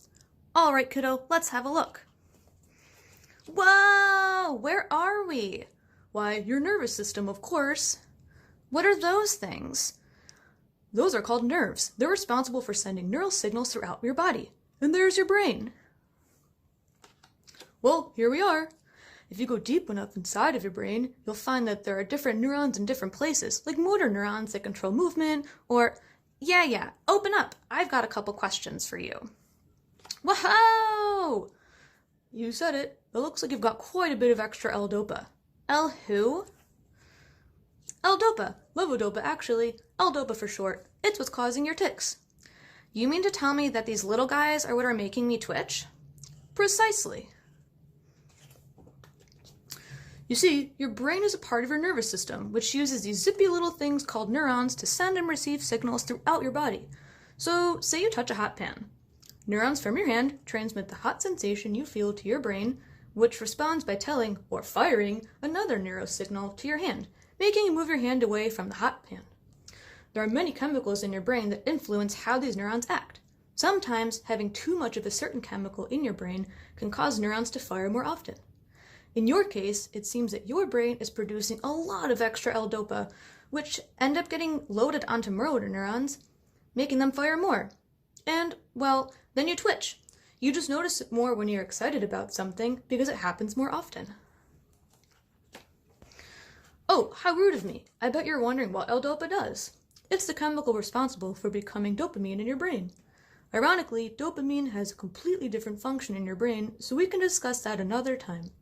H: All right, kiddo, let's have a look. Whoa, where are we? Why, your nervous system, of course. What are those things? Those are called nerves. They're responsible for sending neural signals throughout your body. And there's your brain. Well, here we are. If you go deep enough inside of your brain, you'll find that there are different neurons in different places, like motor neurons that control movement, or, yeah, open up. I've got a couple questions for you. Whoa! You said it. It looks like you've got quite a bit of extra L-DOPA. L who? L-DOPA. Levodopa, actually. L-DOPA for short. It's what's causing your tics. You mean to tell me that these little guys are what are making me twitch? Precisely. You see, your brain is a part of your nervous system, which uses these zippy little things called neurons to send and receive signals throughout your body. So, say you touch a hot pan. Neurons from your hand transmit the hot sensation you feel to your brain, which responds by telling, or firing, another neurosignal to your hand, making you move your hand away from the hot pan. There are many chemicals in your brain that influence how these neurons act. Sometimes, having too much of a certain chemical in your brain can cause neurons to fire more often. In your case, it seems that your brain is producing a lot of extra L-DOPA, which end up getting loaded onto motor neurons, making them fire more. And, well, then you twitch. You just notice it more when you're excited about something because it happens more often. Oh, how rude of me. I bet you're wondering what L-DOPA does. It's the chemical responsible for becoming dopamine in your brain. Ironically, dopamine has a completely different function in your brain, so we can discuss that another time.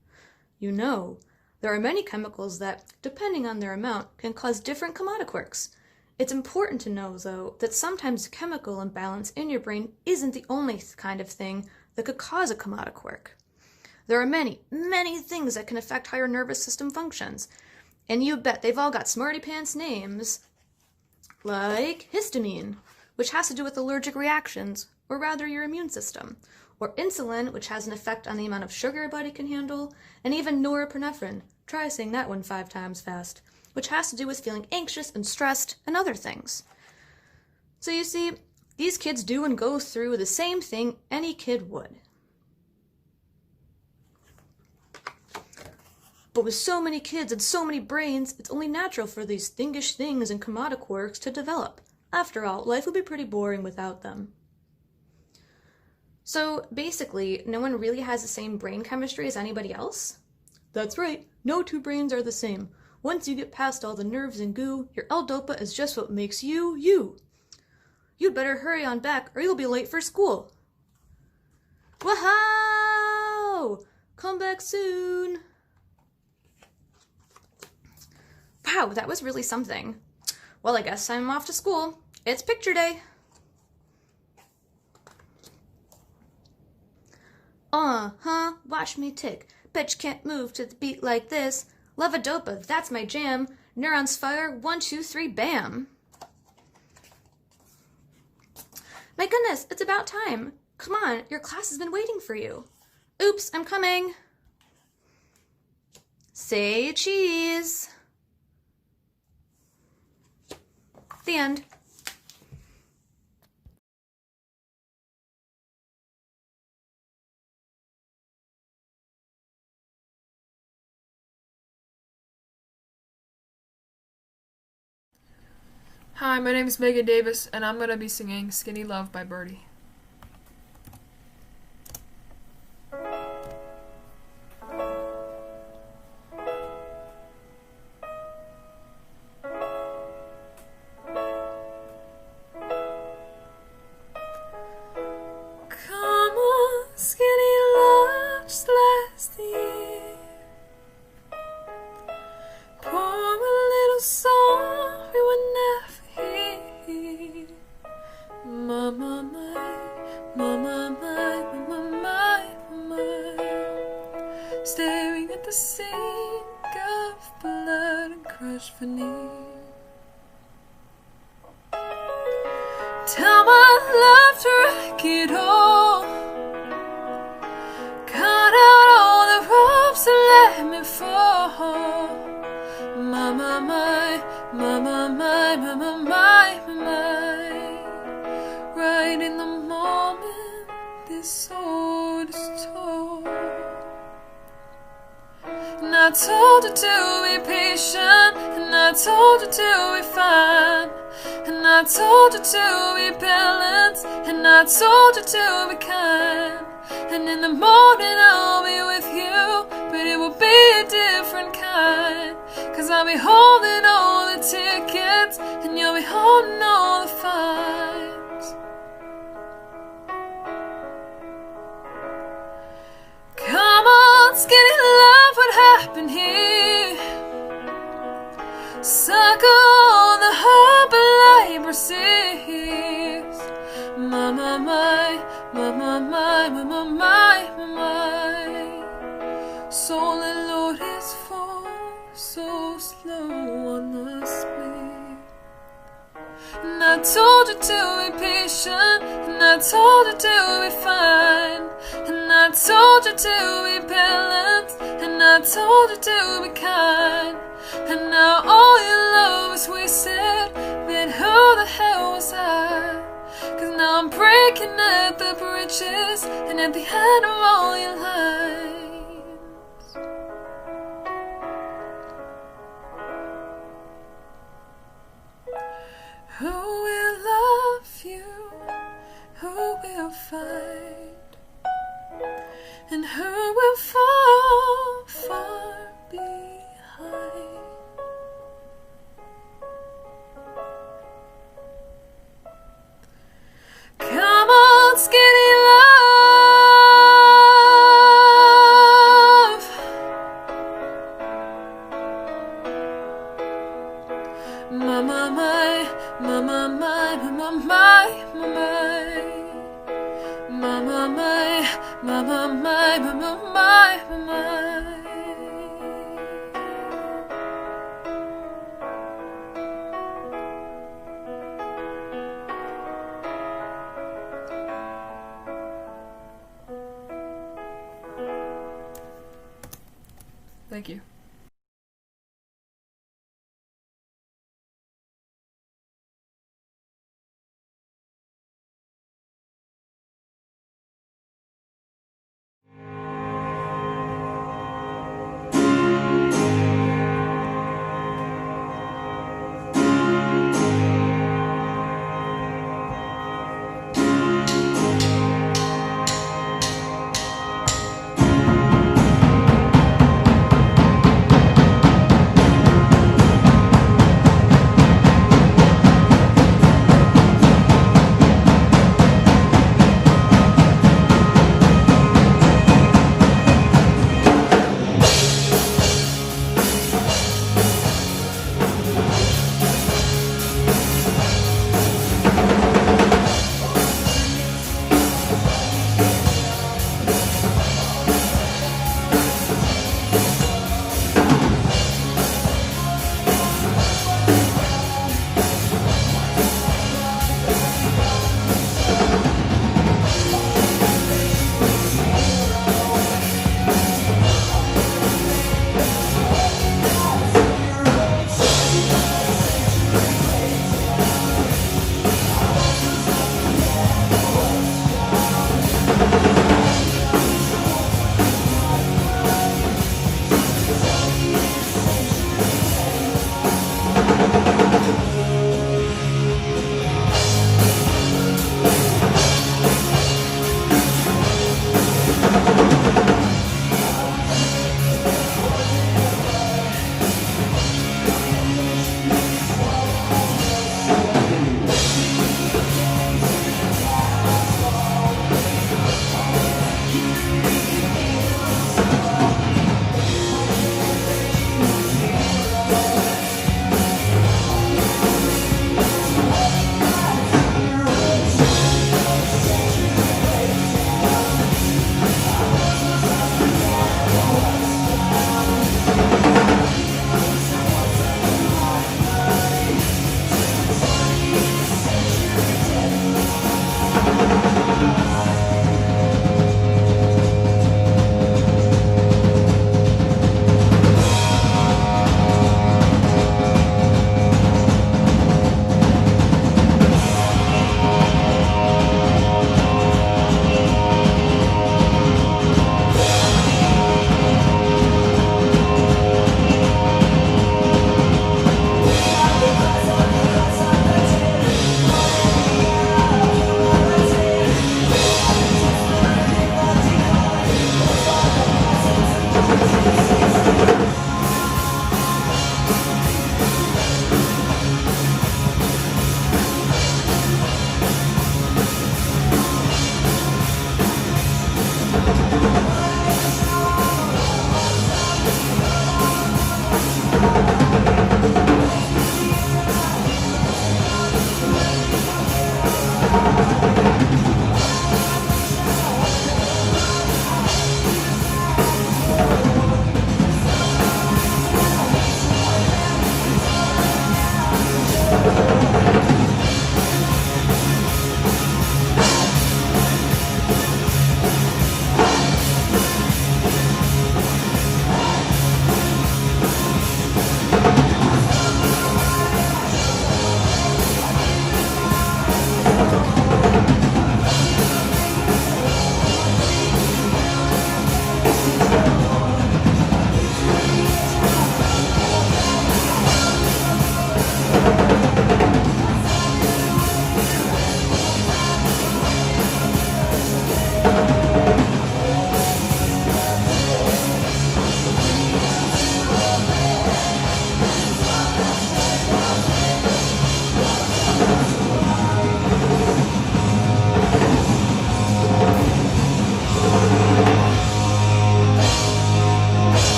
H: You know, there are many chemicals that, depending on their amount, can cause different commodic quirks. It's important to know, though, that sometimes a chemical imbalance in your brain isn't the only kind of thing that could cause a commodic quirk. There are many, many things that can affect how your nervous system functions, and you bet they've all got smarty pants names, like histamine, which has to do with allergic reactions, or rather your immune system, or insulin, which has an effect on the amount of sugar your body can handle, and even norepinephrine, try saying that one 5 times fast, which has to do with feeling anxious and stressed and other things. So you see, these kids do and go through the same thing any kid would. But with so many kids and so many brains, it's only natural for these thingish things and commodic quirks to develop. After all, life would be pretty boring without them. So basically, no one really has the same brain chemistry as anybody else? That's right, no two brains are the same. Once you get past all the nerves and goo, your L-DOPA is just what makes you, you. You'd better hurry on back or you'll be late for school. Wahoo! Come back soon. Wow, that was really something. Well, I guess I'm off to school. It's picture day. Watch me tick. Bet you can't move to the beat like this. Levodopa, that's my jam. Neurons fire, 1, 2, 3, bam. My goodness, it's about time. Come on, your class has been waiting for you. Oops, I'm coming. Say cheese. The end.
P: Hi, my name is Megan Davis, and I'm going to be singing Skinny Love by Birdie.
G: Come on, skinny love, just last the year. Pour a little song we would never hear. Mama,
P: sink of blood and crushed veneer. Tell my love to wreck it all. Cut out all the ropes and let me fall. My, my, my, my, my, my, my, my, my, my. Right in the moment this sword is torn. And I told you to be patient, and I told you to be fine, and I told you to be balanced, and I told you to be kind. And in the morning I'll be with you, but it will be a different kind. 'Cause I'll be holding all the tickets, and you'll be holding all the fines. Come on, skinny love, what happened here? Suckle the hope and light proceeds. My, my, my, my, my, my, my, my, my, my. Soul and Lord is full, so slow on the split. And I told you to be patient, and I told you to be fine, and I told you to be balanced, and I told you to be kind. And now all your love is wasted, then who the hell was I? 'Cause now I'm breaking at the bridges, and at the end of all your lines. Who will love you? Who will fight? And who will fall far behind? Come on, skinny love. My, my, my, my, my, my, my, my, my, my. My, my, my, my, my, my, my, my, my, my. Thank you.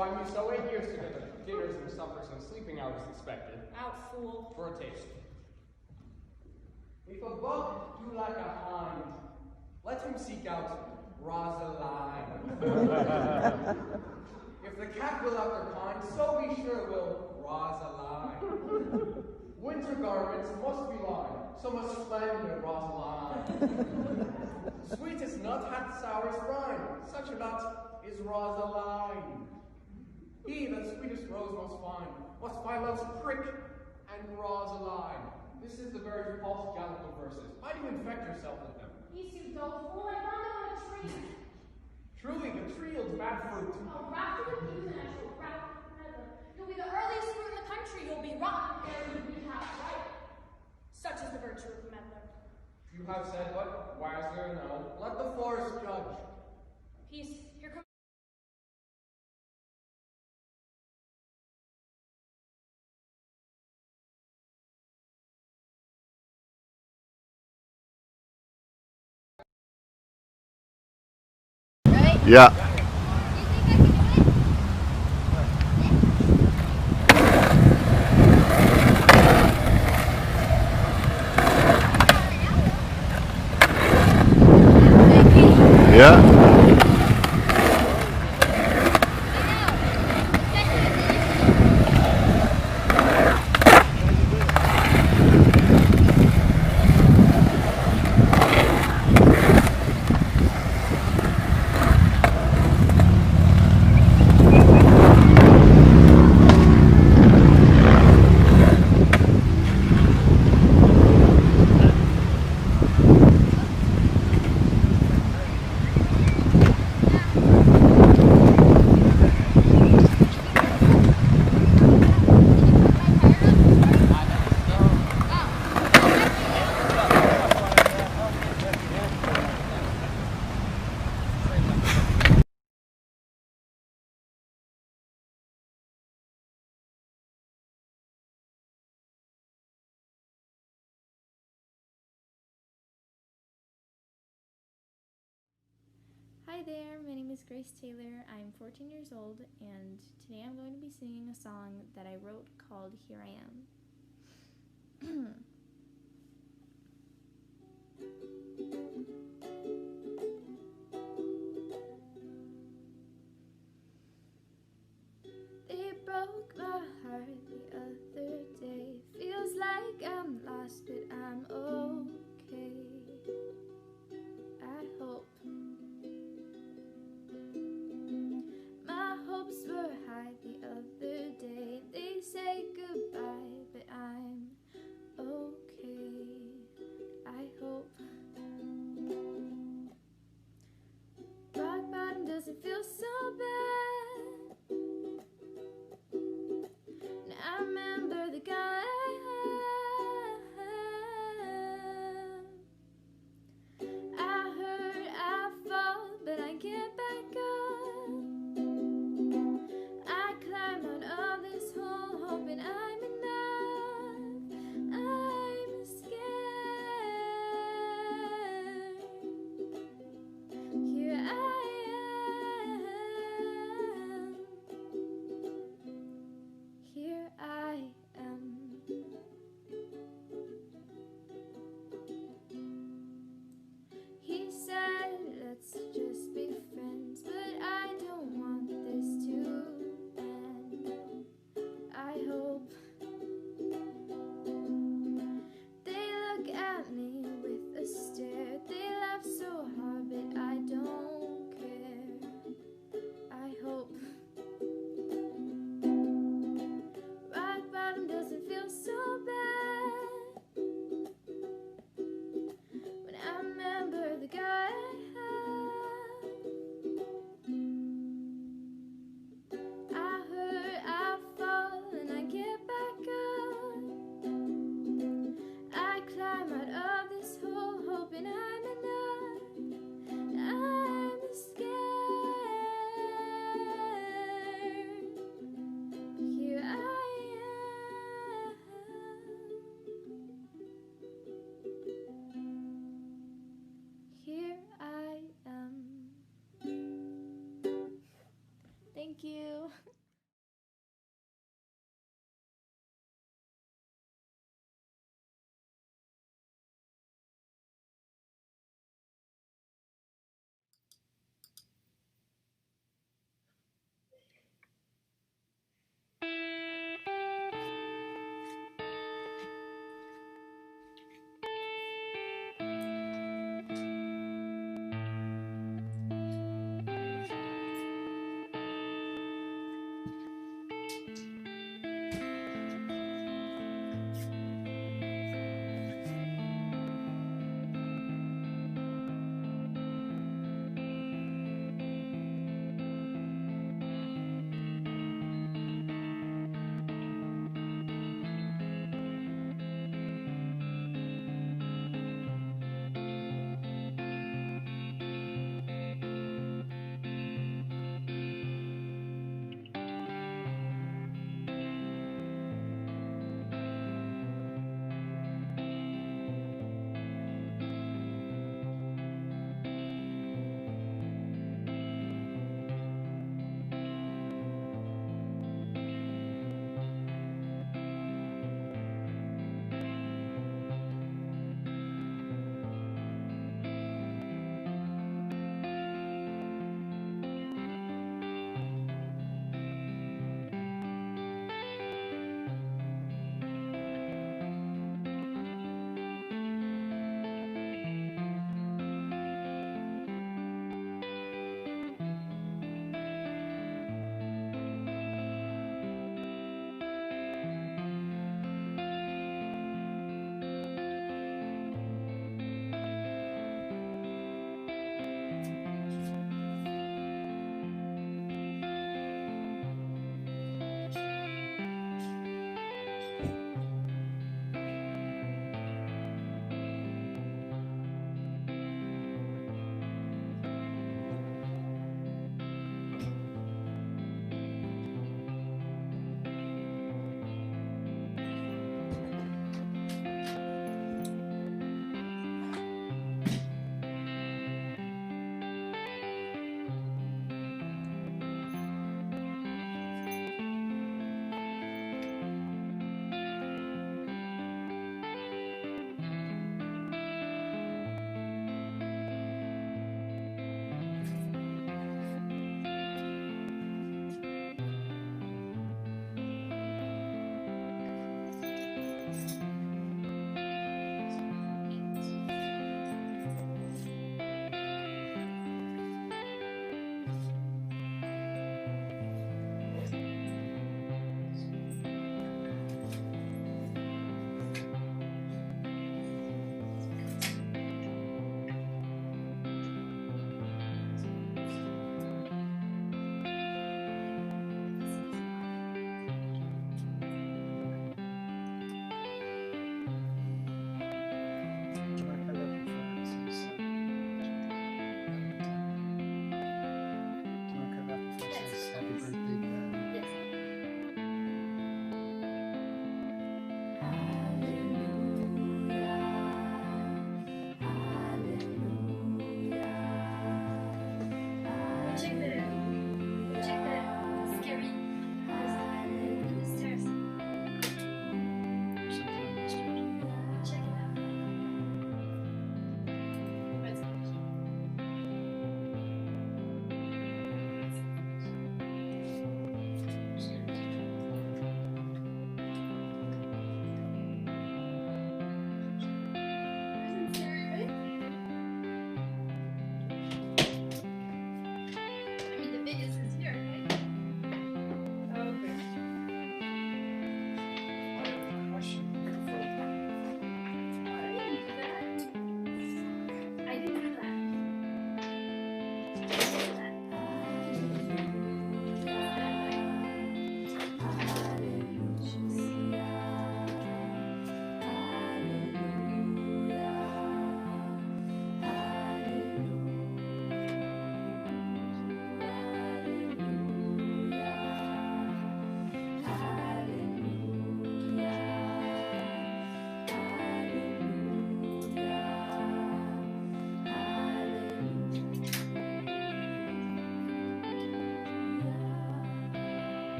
Q: rhyme you so 8 years together. Dinners and suppers and sleeping hours expected.
I: Out, fool.
Q: For a taste. If a buck do like a hind, let him seek out Rosaline. If the cat will after kind, so be sure will Rosaline. Winter garments must be lined, so must splendid Rosaline. Sweetest nut hath sourest rind, such a nut is Rosaline. He that sweetest rose must find love's prick and Rosaline. This is the very false Gallican verses. Why do you infect yourself with them?
O: Peace, you dull fool, I found it on a tree.
Q: Truly, the tree yields bad fruit.
O: I'll wrap you with and I shall wrap together. You'll be the earliest fruit in the country. You'll be rotten ere you be half ripe. Such is the virtue of the meddler.
Q: You have said what wiser know. Let the forest judge.
O: Peace, here comes.
J: Yeah. Yeah.
R: Hi there, my name is Grace Taylor. I'm 14 years old, and today I'm going to be singing a song that I wrote called Here I Am. They broke my heart the other day. Feels like I'm lost, but I'm okay. I hope. My hopes were high the other day. They say goodbye, but I'm okay.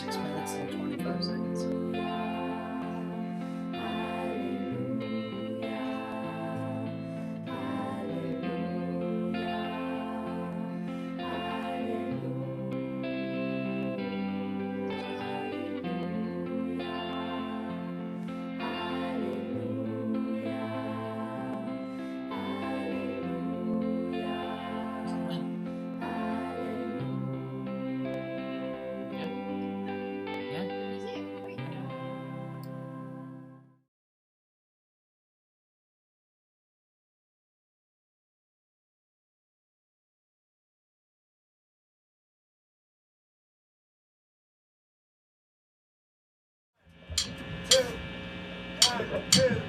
S: 6 minutes and 25 seconds.
E: Two,